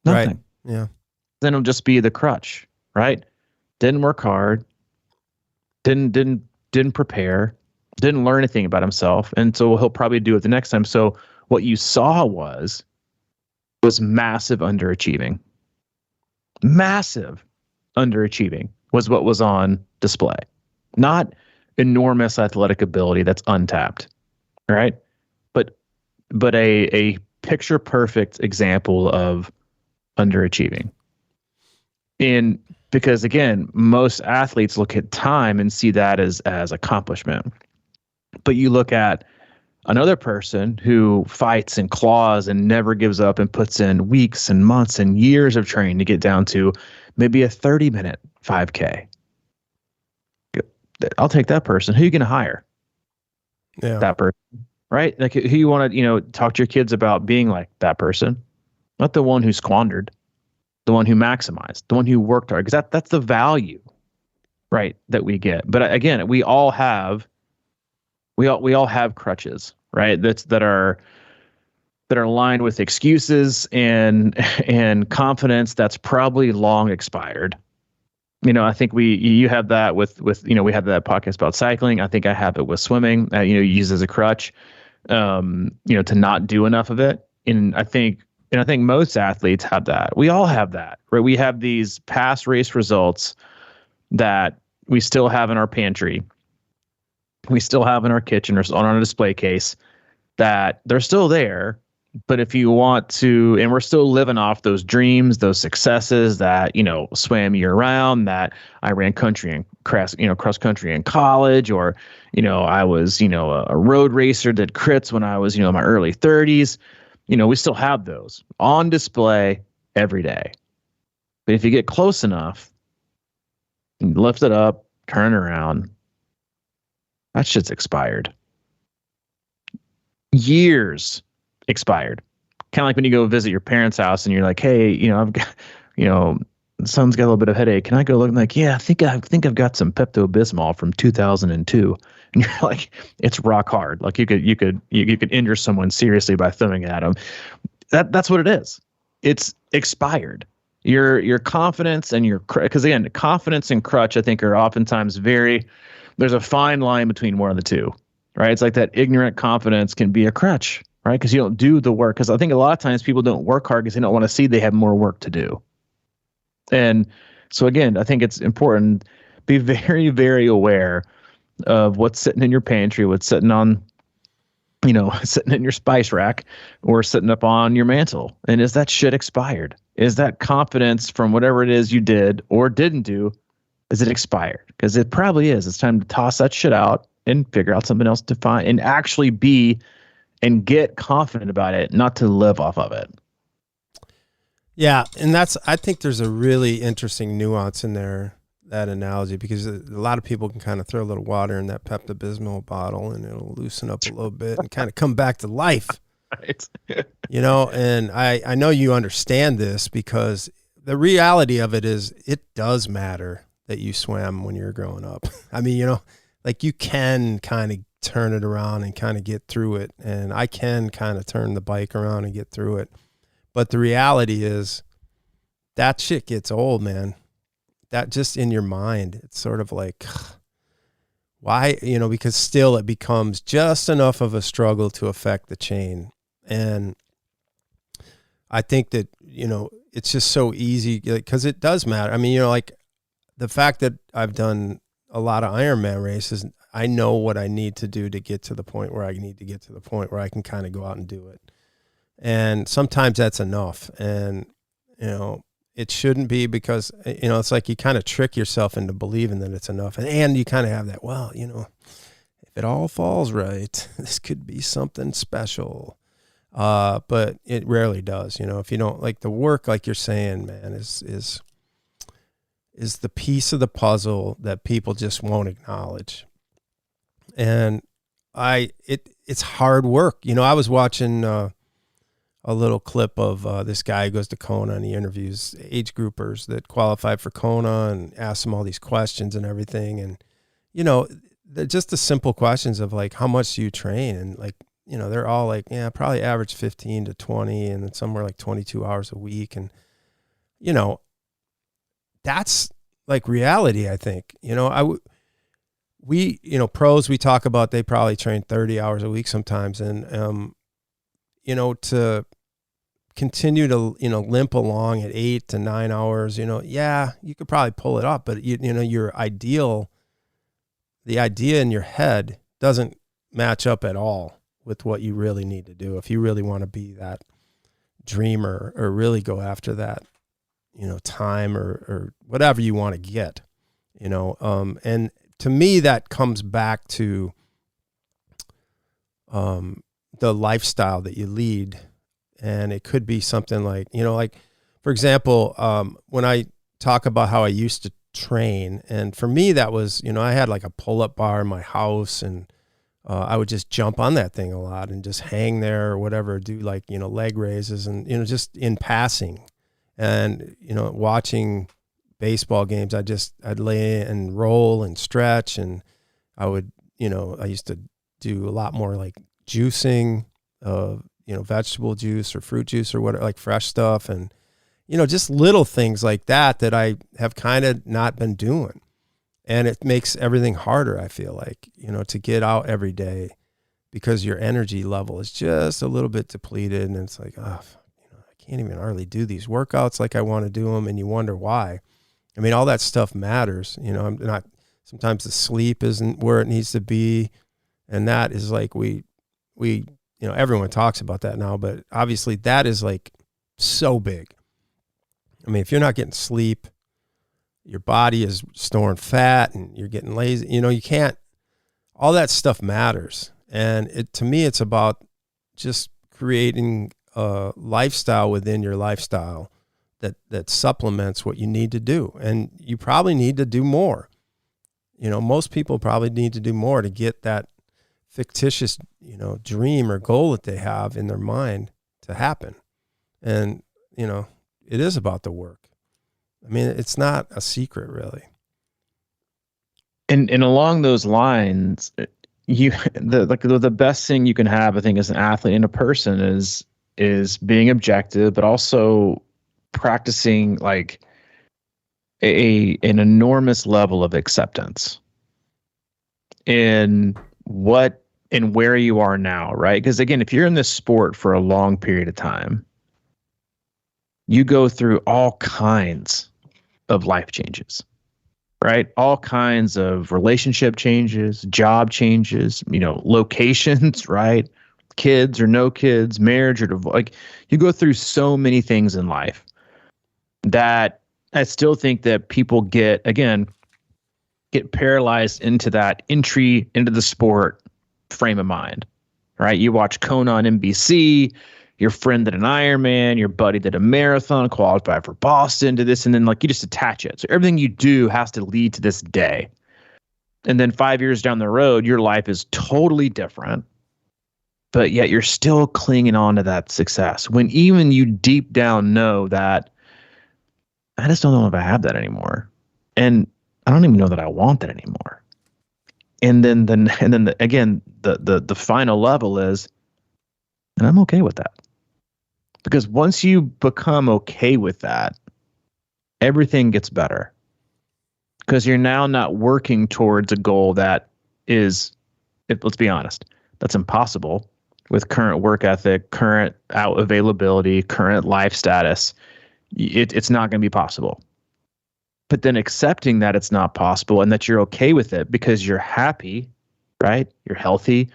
Nothing. Right. Yeah. Then it'll just be the crutch, right? Didn't work hard. Didn't prepare, didn't learn anything about himself, and so he'll probably do it the next time. So what you saw was massive underachieving. Massive underachieving was what was on display, not enormous athletic ability that's untapped, right? But a picture perfect example of underachieving. Because again, most athletes look at time and see that as accomplishment. But you look at another person who fights and claws and never gives up and puts in weeks and months and years of training to get down to maybe a 30-minute 5K. I'll take that person. Who are you going to hire? Yeah. That person, right? Like who you want to, you know, talk to your kids about being like that person, not the one who squandered. The one who maximized, the one who worked hard, because that's the value, right, that we get. But again, we all have crutches, right? that are lined with excuses and confidence that's probably long expired. You know, I think you have that with you know, we had that podcast about cycling. I think I have it with swimming. You know, use as a crutch, you know, to not do enough of it. And I think most athletes have that. We all have that, right? We have these past race results that we still have in our pantry. We still have in our kitchen or on our display case, that they're still there. But if you want to, and we're still living off those dreams, those successes that, you know, swam year round, that I ran cross country in college, or, you know, I was, you know, a road racer, did crits when I was, you know, in my early 30s. You know, we still have those on display every day. But if you get close enough, you lift it up, turn around, that shit's expired. Years expired. Kind of like when you go visit your parents' house and you're like, hey, you know, I've got, you know, son's got a little bit of headache. Can I go look? I'm like, yeah, I think I've got some Pepto-Bismol from 2002. And you're like, it's rock hard. Like you could injure someone seriously by throwing it at them. That's what it is. It's expired. Your confidence and because again, confidence and crutch, I think, are oftentimes there's a fine line between one of the two, right? It's like that ignorant confidence can be a crutch, right? Because you don't do the work. Because I think a lot of times people don't work hard because they don't want to see they have more work to do. And so again, I think it's important, be very, very aware of what's sitting in your pantry, what's sitting on, you know, sitting in your spice rack or sitting up on your mantle. And is that shit expired? Is that confidence from whatever it is you did or didn't do, is it expired? Because it probably is. It's time to toss that shit out and figure out something else to find and actually be and get confident about it, not to live off of it. Yeah, and I think there's a really interesting nuance in there, that analogy, because a lot of people can kind of throw a little water in that Pepto-Bismol bottle and it'll loosen up a little bit and kind of come back to life. Right. You know, and I know you understand this, because the reality of it is it does matter that you swam when you're growing up. I mean, you know, like you can kind of turn it around and kind of get through it. And I can kind of turn the bike around and get through it. But the reality is that shit gets old, man. That just in your mind, it's sort of like, why, because still it becomes just enough of a struggle to affect the chain. And I think that, it's just so easy because it does matter. I mean, like the fact that I've done a lot of Ironman races, I know what I need to do to get to the point where I need to get to the point where I can kind of go out and do it. And sometimes that's enough. And, it shouldn't be, because, it's like you kind of trick yourself into believing that it's enough. And you kind of have that, well, if it all falls right, this could be something special. But it rarely does, if you don't like the work, like you're saying, man, is the piece of the puzzle that people just won't acknowledge. And it's hard work. I was watching, a little clip of this guy who goes to Kona, and he interviews age groupers that qualified for Kona and asks them all these questions and everything. And, they're just the simple questions of like, how much do you train? And like, they're all like, yeah, probably average 15 to 20 and then somewhere like 22 hours a week. And, that's like reality, I think. We pros, we talk about, they probably train 30 hours a week sometimes. And, to continue to, limp along at 8 to 9 hours, yeah, you could probably pull it up, but the idea in your head doesn't match up at all with what you really need to do. If you really want to be that dreamer or really go after that, time or whatever you want to get, and to me, that comes back to, the lifestyle that you lead. And it could be something like, like, for example, when I talk about how I used to train, and for me, that was, I had like a pull-up bar in my house, and I would just jump on that thing a lot and just hang there or whatever, do like, leg raises and, just in passing. And, watching baseball games, I'd lay and roll and stretch, and I would, I used to do a lot more like juicing, vegetable juice or fruit juice or what, like fresh stuff. And, just little things like that I have kind of not been doing. And it makes everything harder, I feel like, to get out every day, because your energy level is just a little bit depleted. And it's like, I can't even hardly do these workouts like I want to do them. And you wonder why. I mean, all that stuff matters. I'm not, sometimes the sleep isn't where it needs to be. And that is like, we, everyone talks about that now, but obviously that is like so big. I mean, if you're not getting sleep, your body is storing fat and you're getting lazy, you can't, all that stuff matters. And to me, it's about just creating a lifestyle within your lifestyle that supplements what you need to do. And you probably need to do more. Most people probably need to do more to get that fictitious, dream or goal that they have in their mind to happen. And, it is about the work. I mean, it's not a secret really. And along those lines, the best thing you can have, I think, as an athlete and a person is being objective, but also practicing like an enormous level of acceptance in what and where you are now, right? Because again, if you're in this sport for a long period of time, you go through all kinds of life changes, right? All kinds of relationship changes, job changes, locations, right? Kids or no kids, marriage or divorce. Like, you go through so many things in life that I still think that people get paralyzed into that entry into the sport frame of mind, right? You watch Kona on NBC, your friend did an Ironman, your buddy did a marathon, qualified for Boston, to this, and then like you just attach it. So everything you do has to lead to this day. And then 5 years down the road, your life is totally different, but yet you're still clinging on to that success when even you deep down know that I just don't know if I have that anymore. And I don't even know that I want that anymore. And then again, the final level is, and I'm okay with that. Because once you become okay with that, everything gets better. Because you're now not working towards a goal that is, let's be honest, that's impossible with current work ethic, current out availability, current life status. It's not going to be possible. But then accepting that it's not possible and that you're okay with it because you're happy, right? You're healthy,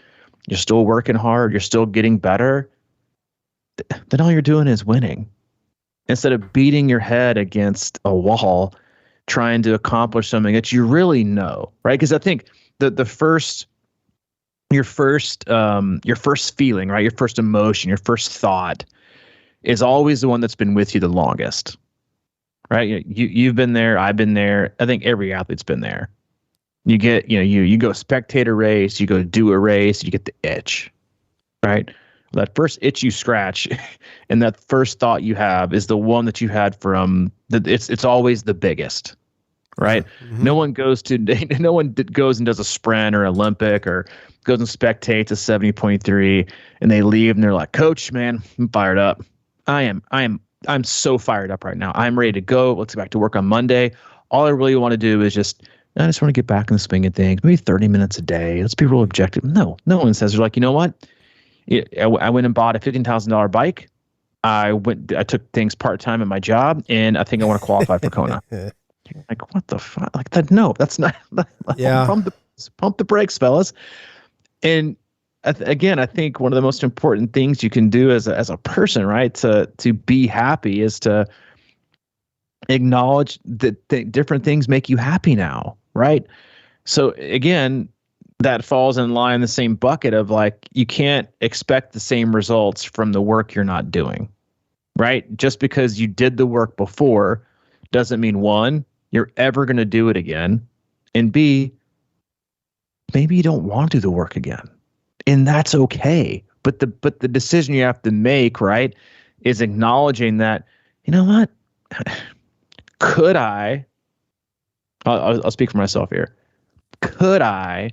you're still working hard, you're still getting better. Then all you're doing is winning. Instead of beating your head against a wall, trying to accomplish something that you really know, right? Because I think your first feeling, right? Your first emotion, your first thought is always the one that's been with you the longest, right? You've been there. I've been there. I think every athlete's been there. You get, you go spectate a race, you go do a race, you get the itch, right? That first itch you scratch and that first thought you have is the one that you had from it's always the biggest, right? Mm-hmm. No one goes and does a sprint or Olympic or goes and spectates a 70.3 and they leave and they're like, Coach, man, I'm fired up. I'm so fired up right now. I'm ready to go. Let's get back to work on Monday. All I really want to do is I just want to get back in the swing of things. Maybe 30 minutes a day. Let's be real objective. No one says, they're like, you know what? I went and bought a $15,000 bike. I took things part-time at my job, and I think I want to qualify for Kona. Like, what the fuck? Like that? No, that's not. Yeah. Pump the brakes, fellas. And again, I think one of the most important things you can do as a person, right, to be happy is to acknowledge that different things make you happy now, right? So again, that falls in line in the same bucket of like, you can't expect the same results from the work you're not doing, right? Just because you did the work before doesn't mean, one, you're ever going to do it again. And B, maybe you don't want to do the work again. And that's okay. But the decision you have to make, right, is acknowledging that, you know what? Could I'll speak for myself here. Could I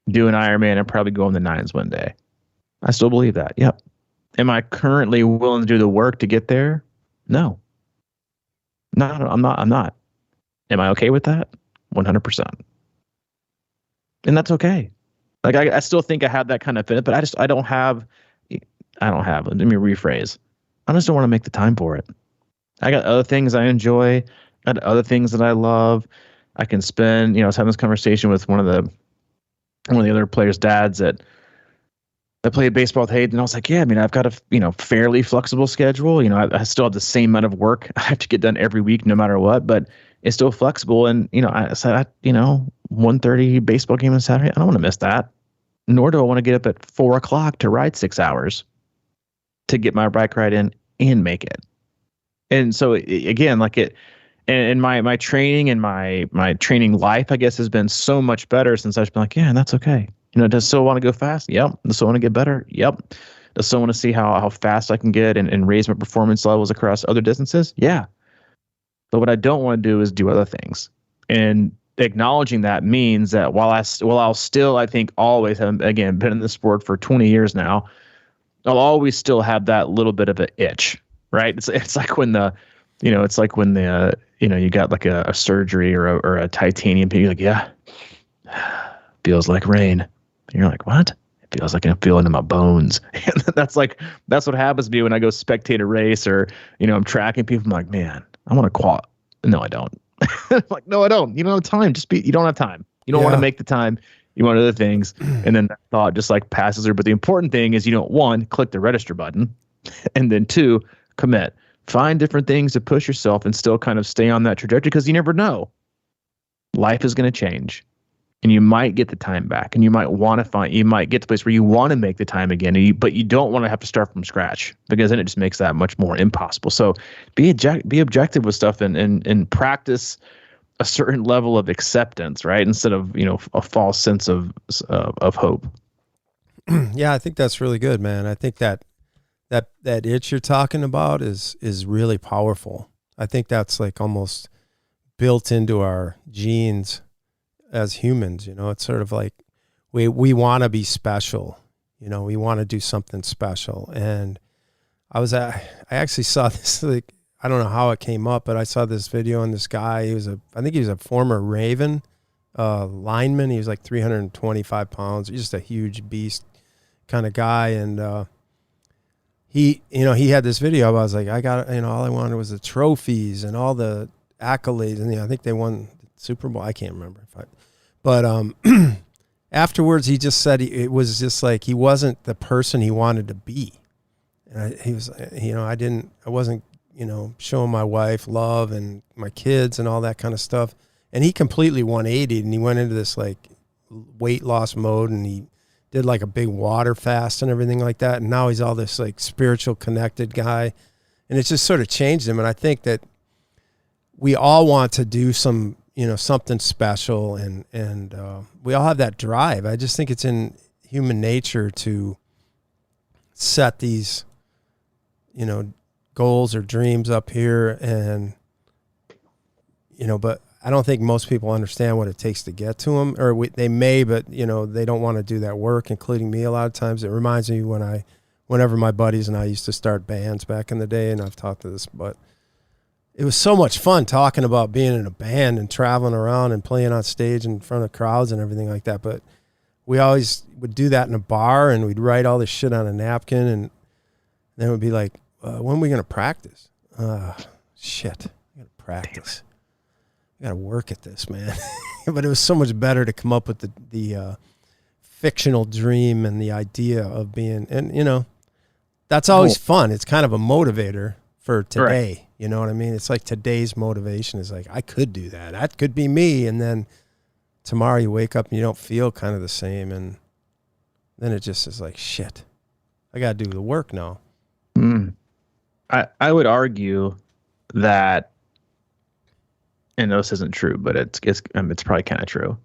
do an Ironman and probably go in the 9s one day? I still believe that. Yep. Am I currently willing to do the work to get there? No. No, I'm not. Am I okay with that? 100%. And that's okay. Like I still think I have that kind of fit, but I don't have, let me rephrase. I just don't want to make the time for it. I got other things I enjoy. I got other things that I love. I can spend, I was having this conversation with one of the other players' dads that played baseball with Hayden, and I was like, yeah, I mean, I've got a fairly flexible schedule. I still have the same amount of work I have to get done every week, no matter what, but it's still flexible. And I said, 1:30 baseball game on Saturday, I don't want to miss that. Nor do I want to get up at 4:00 to ride 6 hours to get my bike ride in and make it. And so again, like it. And my training and my training life, I guess, has been so much better since I've been like, yeah, that's okay. Does still want to go fast? Yep. Does still want to get better? Yep. Does still want to see how fast I can get and raise my performance levels across other distances? Yeah. But what I don't want to do is do other things. And acknowledging that means that while I'll still, I think, always have, again, been in the sport for 20 years now, I'll always still have that little bit of an itch, right? It's like when you got like a surgery or a titanium pill. You're like, yeah, feels like rain. And you're like, what? It feels like I feel it in my bones. And that's what happens to me when I go spectate a race or, I'm tracking people. I'm like, man, I want to qualify. No, I don't. I'm like, no, I don't. You don't have time. You don't have time. You don't want to make the time. You want other things. And then that thought just like passes her. But the important thing is, one, click the register button, and then 2, commit. Find different things to push yourself and still kind of stay on that trajectory, because you never know. Life is going to change, and you might get the time back, and you might get to the place where you want to make the time again, but you don't want to have to start from scratch, because then it just makes that much more impossible. So be objective with stuff and practice a certain level of acceptance, right? Instead of, a false sense of hope. Yeah, I think that's really good, man. I think that itch you're talking about is really powerful. I think that's like almost built into our genes as humans. It's sort of like we want to be special. We want to do something special. And I actually saw this, like, I don't know how it came up, but I saw this video on this guy. I think he was a former Raven lineman. He was like 325 pounds, just a huge beast kind of guy. And he had this video. I was like, I got, all I wanted was the trophies and all the accolades. And I think they won the Super Bowl. I can't remember. But afterwards, he just said it was just like he wasn't the person he wanted to be. And he was, I wasn't, showing my wife love and my kids and all that kind of stuff. And he completely 180'd, and he went into this like weight loss mode, and he did like a big water fast and everything like that. And now he's all this like spiritual connected guy. And it just sort of changed him. And I think that we all want to do some, something special, and we all have that drive. I just think it's in human nature to set these, goals or dreams up here, and but I don't think most people understand what it takes to get to them, or they may, but they don't want to do that work, including me a lot of times. It reminds me whenever my buddies and I used to start bands back in the day, and I've talked to this, but it was so much fun talking about being in a band and traveling around and playing on stage in front of crowds and everything like that. But we always would do that in a bar, and we'd write all this shit on a napkin, and then it would be like, when are we going to practice? Shit, I got to practice. I got to work at this, man. But it was so much better to come up with the fictional dream and the idea of being, and that's always fun. It's kind of a motivator for today. Right. You know what I mean? It's like today's motivation is like, I could do that. That could be me. And then tomorrow you wake up and you don't feel kind of the same. And then it just is like, shit, I got to do the work now. I would argue that, and this isn't true, but it's probably kind of true,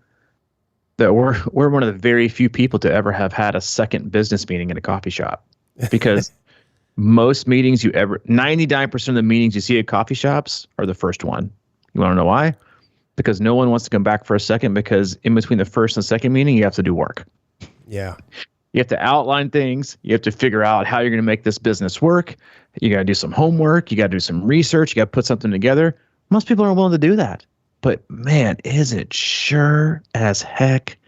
that we're one of the very few people to ever have had a second business meeting in a coffee shop, because most meetings 99% of the meetings you see at coffee shops are the first one. You want to know why? Because no one wants to come back for a second, because in between the first and second meeting, you have to do work. Yeah. You have to outline things. You have to figure out how you're going to make this business work. You got to do some homework. You got to do some research. You got to put something together. Most people aren't willing to do that. But man, is it sure as heck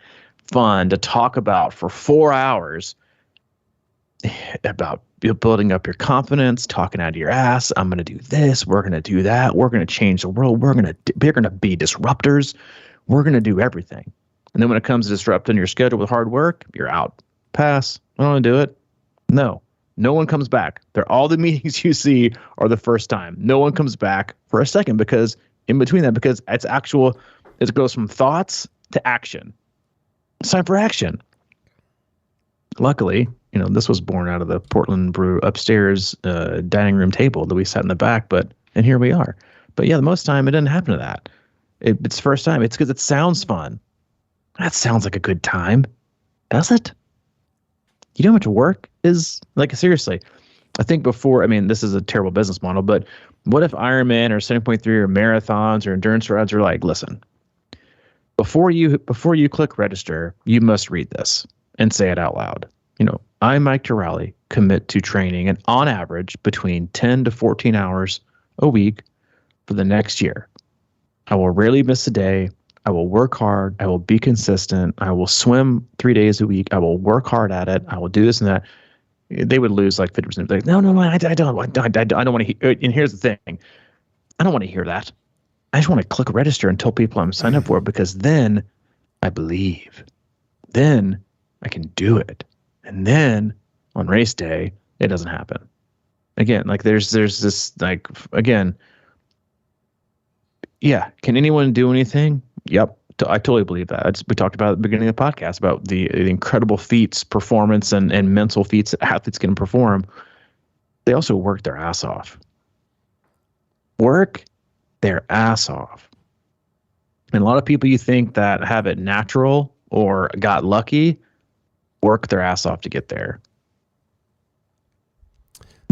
fun to talk about for 4 hours about building up your confidence, talking out of your ass. I'm going to do this. We're going to do that. We're going to change the world. We're going to be disruptors. We're going to do everything. And then when it comes to disrupting your schedule with hard work, you're out. Pass. I don't want to do it. No one comes back. All the meetings you see are the first time. No one comes back for a second, because in between that, because it goes from thoughts to action. It's time for action. Luckily, this was born out of the Portland Brew upstairs dining room table that we sat in the back, and here we are. But yeah, the most time it didn't happen to that. It's the first time. It's because it sounds fun. That sounds like a good time. Does it? You know how much work is? Like, seriously. I think before, this is a terrible business model, but what if Ironman or 7.3 or marathons or endurance rides are like, listen, before you click register, you must read this and say it out loud. I, Mike Tarrolly, commit to training and on average between 10 to 14 hours a week for the next year. I will rarely miss a day. I will work hard. I will be consistent. I will swim 3 days a week. I will work hard at it. I will do this and that. They would lose like 50%. Like, no, I don't want to hear. And here's the thing. I don't want to hear that. I just want to click register and tell people I'm signed up for it, because then I believe. Then I can do it. And then on race day, it doesn't happen. Again, like there's this, like, again, yeah. Can anyone do anything? Yep. I totally believe that. We talked about at the beginning of the podcast about the incredible feats, performance, and mental feats that athletes can perform. They also work their ass off. Work their ass off. And a lot of people you think that have it natural or got lucky work their ass off to get there.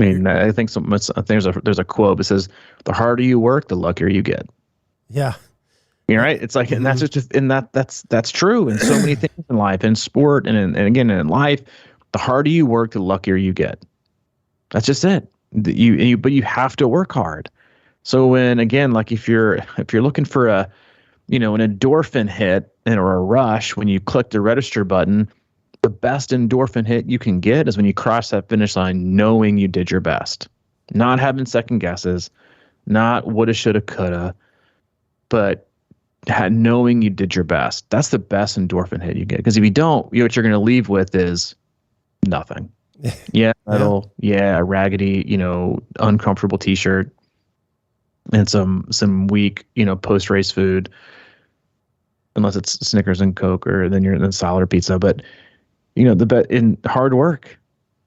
I think there's a quote that says, the harder you work, the luckier you get. Yeah. You're right. It's like, and that's just, and that's true in so many things in life, in sport, and again in life. The harder you work, the luckier you get. That's just it. But you have to work hard. So when, again, like if you're looking for an endorphin hit or a rush when you click the register button, the best endorphin hit you can get is when you cross that finish line knowing you did your best, not having second guesses, not woulda, shoulda, coulda, but knowing you did your best. That's the best endorphin hit you get. Because if you don't, what you're going to leave with is nothing. Yeah, a raggedy, uncomfortable t-shirt and some weak, post-race food, unless it's Snickers and Coke, or then you're in salad or pizza. But the bet in hard work,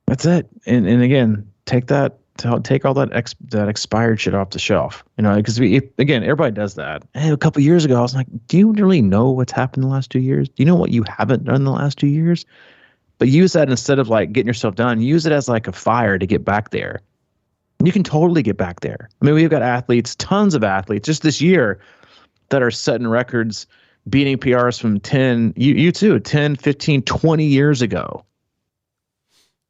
that's it. And again, take all that expired shit off the shelf, because everybody does that. Hey, a couple years ago, I was like, do you really know what's happened in the last 2 years? Do you know what you haven't done in the last 2 years? But use that instead of like getting yourself done. Use it as like a fire to get back there. And you can totally get back there. I mean, we've got athletes, tons of athletes, just this year that are setting records, beating PRs from 10, 15, 20 years ago.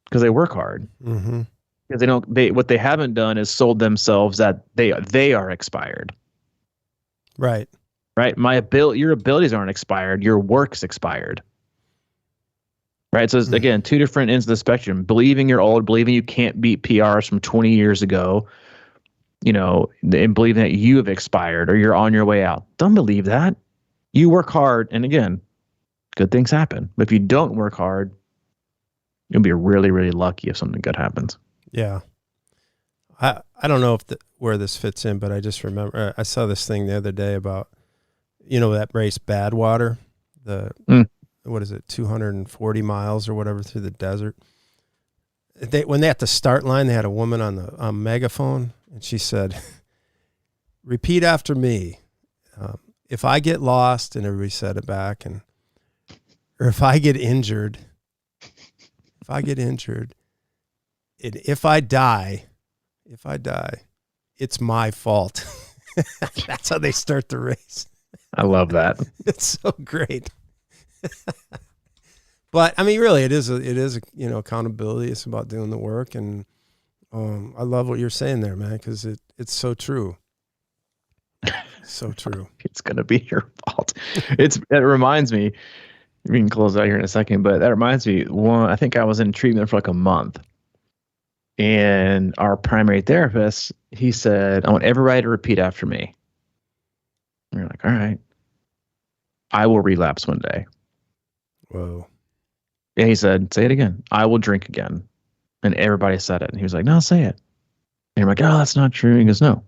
Because they work hard. Mm-hmm. Because what they haven't done is sold themselves that they are expired. Right. Right. Your abilities aren't expired. Your work's expired. Right. So again, two different ends of the spectrum: believing you're old, believing you can't beat PRs from 20 years ago, and believing that you have expired or you're on your way out. Don't believe that. You work hard, and again, good things happen. But if you don't work hard, you'll be really, really lucky if something good happens. Yeah. I don't know where this fits in, but I just remember I saw this thing the other day about, that race Badwater, what is it, 240 miles or whatever through the desert. When they at the start line, they had a woman on the megaphone, and she said, "Repeat after me. If I get lost," and everybody said it back, or if I get injured, if I die, it's my fault. That's how they start the race. I love that. It's so great. But I mean, really, it is accountability. It's about doing the work, and I love what you're saying there, man, because it's so true. So true. It's gonna be your fault. It reminds me. We can close out here in a second, but that reminds me. I think I was in treatment for like a month, and our primary therapist, he said, "I want everybody to repeat after me." And we're like, "All right." I will relapse one day. Whoa. Yeah, he said, "Say it again. I will drink again." And everybody said it. And he was like, "No, say it." And I'm like, "Oh, that's not true." He goes, "No,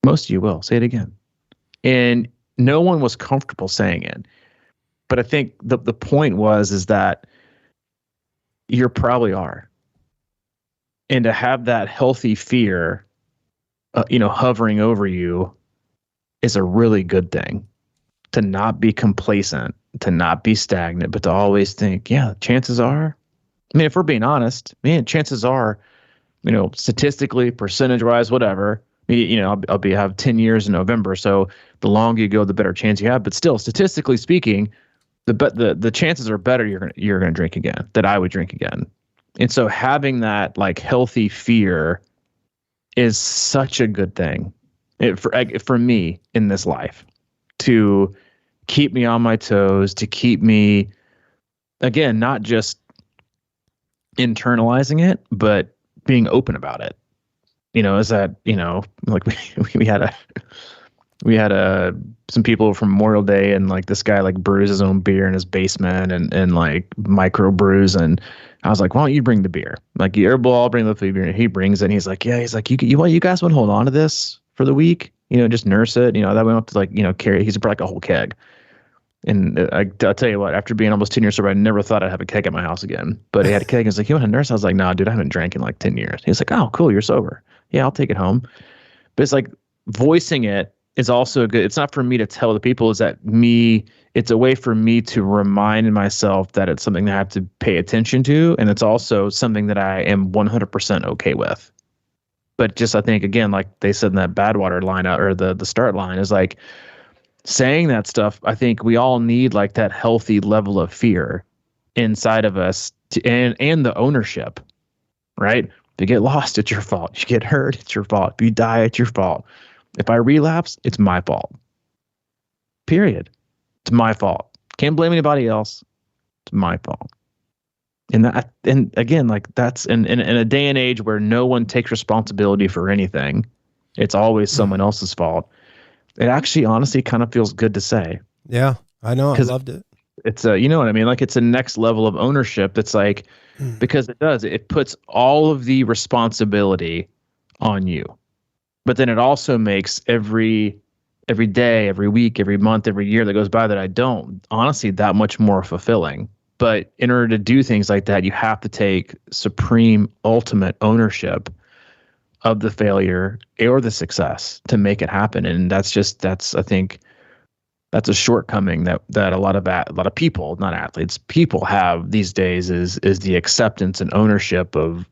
most of you will. Say it again." And no one was comfortable saying it. But I think the point is that you probably are. And to have that healthy fear, hovering over you is a really good thing. To not be complacent, to not be stagnant, but to always think, yeah, chances are, I mean, if we're being honest, chances are, statistically, percentage-wise, whatever, I'll have 10 years in November, so the longer you go, the better chance you have. But still, statistically speaking, the chances are better you're gonna drink again, that I would drink again. And so having that like healthy fear is such a good thing for me in this life, to keep me on my toes, to keep me, again, not just internalizing it, but being open about it. Is that, like we had some people from Memorial Day, and like this guy like brews his own beer in his basement and like micro brews. And I was like, "Why don't you bring the beer? Like, I'll bring the beer." And he brings it, and he's like, you guys want to hold on to this for the week? Just nurse it. That we don't have to like, carry it. He's brought like a whole keg. And I'll tell you what, after being almost 10 years sober, I never thought I'd have a keg at my house again. But he had a keg. He's like, "You want a nurse?" I was like, "No, dude, I haven't drank in like 10 years. He's like, "Oh, cool. You're sober. Yeah, I'll take it home." But it's like voicing it is also good. It's not for me to tell the people, it's a way for me to remind myself that it's something that I have to pay attention to. And it's also something that I am 100% okay with. But just, I think, again, like they said in that Badwater line out, or the start line, is like, saying that stuff, I think we all need like that healthy level of fear inside of us and the ownership, right? If you get lost, it's your fault. If you get hurt, it's your fault. If you die, it's your fault. If I relapse, it's my fault. Period. It's my fault. Can't blame anybody else. It's my fault. And again, like that's in a day and age where no one takes responsibility for anything. It's always someone else's fault. It actually, honestly, kind of feels good to say. Yeah, I know. I loved it. It's you know what I mean? Like it's a next level of ownership. That's like, because it puts all of the responsibility on you, but then it also makes every day, every week, every month, every year that goes by that I don't, honestly, that much more fulfilling. But in order to do things like that, you have to take supreme, ultimate ownership of the failure or the success to make it happen. And I think that's a shortcoming that a lot of people, not athletes, people have these days is the acceptance and ownership of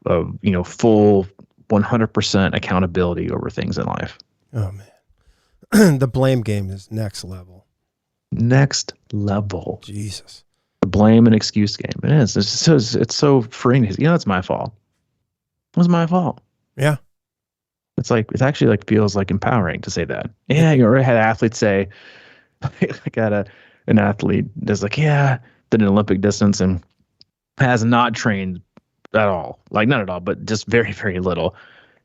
full 100% accountability over things in life. Oh man. The blame game is next level. Next level. Jesus. The blame and excuse game. It is. It's so freeing. It's my fault. It was my fault. Yeah. It's like, it actually like feels like empowering to say that. Yeah. You already had athletes say, I got an athlete that's like, yeah, did an Olympic distance and has not trained at all. Like not at all, but just very, very little.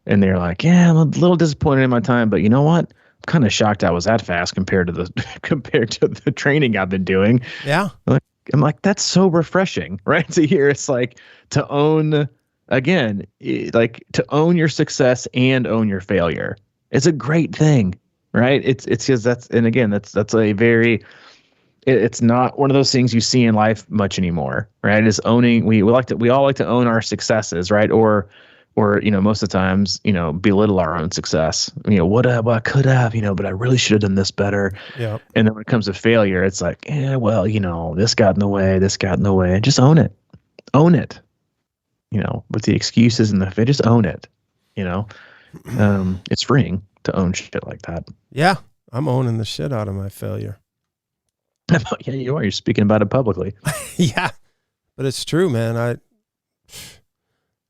And they're like, yeah, I'm a little disappointed in my time, but you know what? I'm kind of shocked I was that fast compared to the training I've been doing. Yeah. I'm like, that's so refreshing, right? To hear it's like to own, again, like to own your success and own your failure. It's a great thing, right? It's because that's a very, it's not one of those things you see in life much anymore, right? Is owning, we all like to own our successes, right? Or most of the times, belittle our own success. What I could have, but I really should have done this better. Yeah. And then when it comes to failure, it's like, well, this got in the way, and just own it. Own it. With the excuses and just own it. It's freeing to own shit like that. Yeah. I'm owning the shit out of my failure. Yeah, you are. You're speaking about it publicly. Yeah. But it's true, man.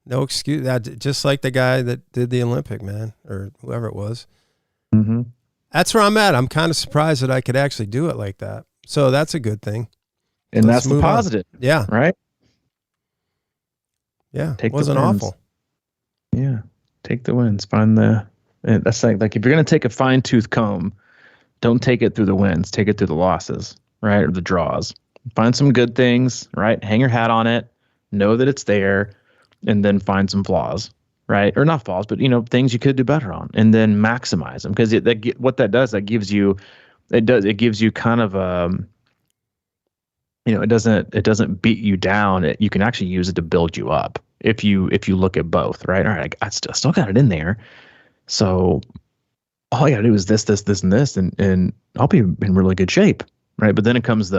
No excuse. Just like the guy that did the Olympic, man, or whoever it was. Mm-hmm. That's where I'm at. I'm kind of surprised that I could actually do it like that. So that's a good thing. And that's the positive. On. Yeah. Right? Yeah. It wasn't awful. Yeah. Take the wins. That's like if you're going to take a fine-tooth comb, don't take it through the wins. Take it through the losses, right? Or the draws. Find some good things, right? Hang your hat on it. Know that it's there. And then find some flaws, right? Or not flaws, but things you could do better on, and then maximize them. Because what that does, it gives you kind of it doesn't beat you down. You can actually use it to build you up if you look at both, right? All right, I still got it in there, so all I got to do is this, and this, and I'll be in really good shape, right? But then it comes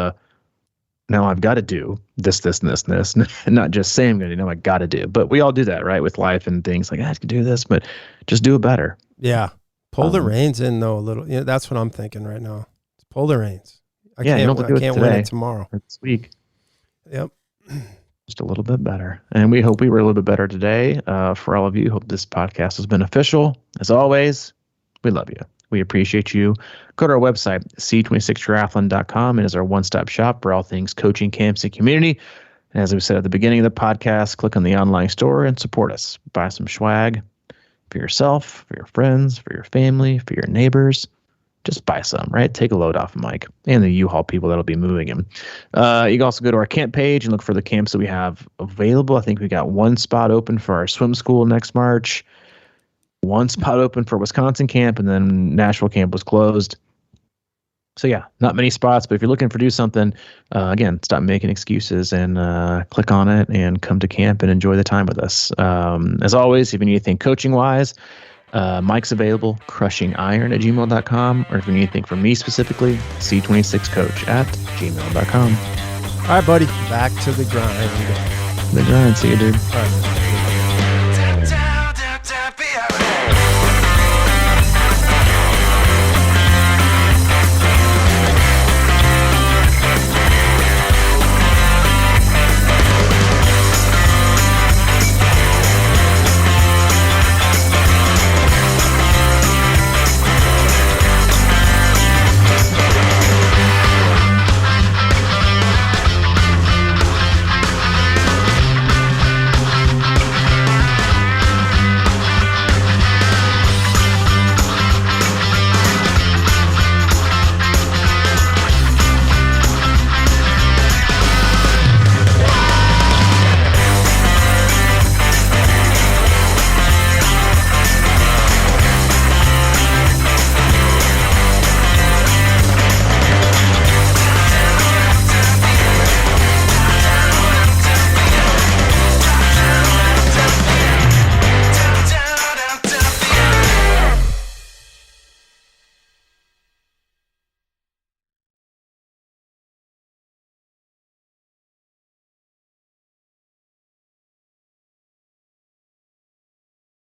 now I've got to do this, and this, and not just say I'm going to, I got to do. But we all do that, right? With life and things like, I can do this, but just do it better. Yeah. Pull the reins in though a little. That's what I'm thinking right now. Pull the reins. I can't win it tomorrow. Or this week. Yep. Just a little bit better. And we hope we were a little bit better today. For all of you, hope this podcast was beneficial. As always, we love you. We appreciate you. Go to our website, c26triathlon.com. It is our one-stop shop for all things coaching, camps, and community. And as we said at the beginning of the podcast, click on the online store and support us. Buy some swag for yourself, for your friends, for your family, for your neighbors. Just buy some, right? Take a load off of Mike and the U-Haul people that'll be moving him. You can also go to our camp page and look for the camps that we have available. I think we got one spot open for our swim school next March. One spot open for Wisconsin camp, and then Nashville camp was closed. So yeah, not many spots, but if you're looking to do something, again, stop making excuses and click on it and come to camp and enjoy the time with us. As always, if you need anything coaching-wise, Mike's available, crushingiron@gmail.com, or if you need anything from me specifically, c26coach@gmail.com. All right, buddy, back to the grind. The grind. See you, dude. All right.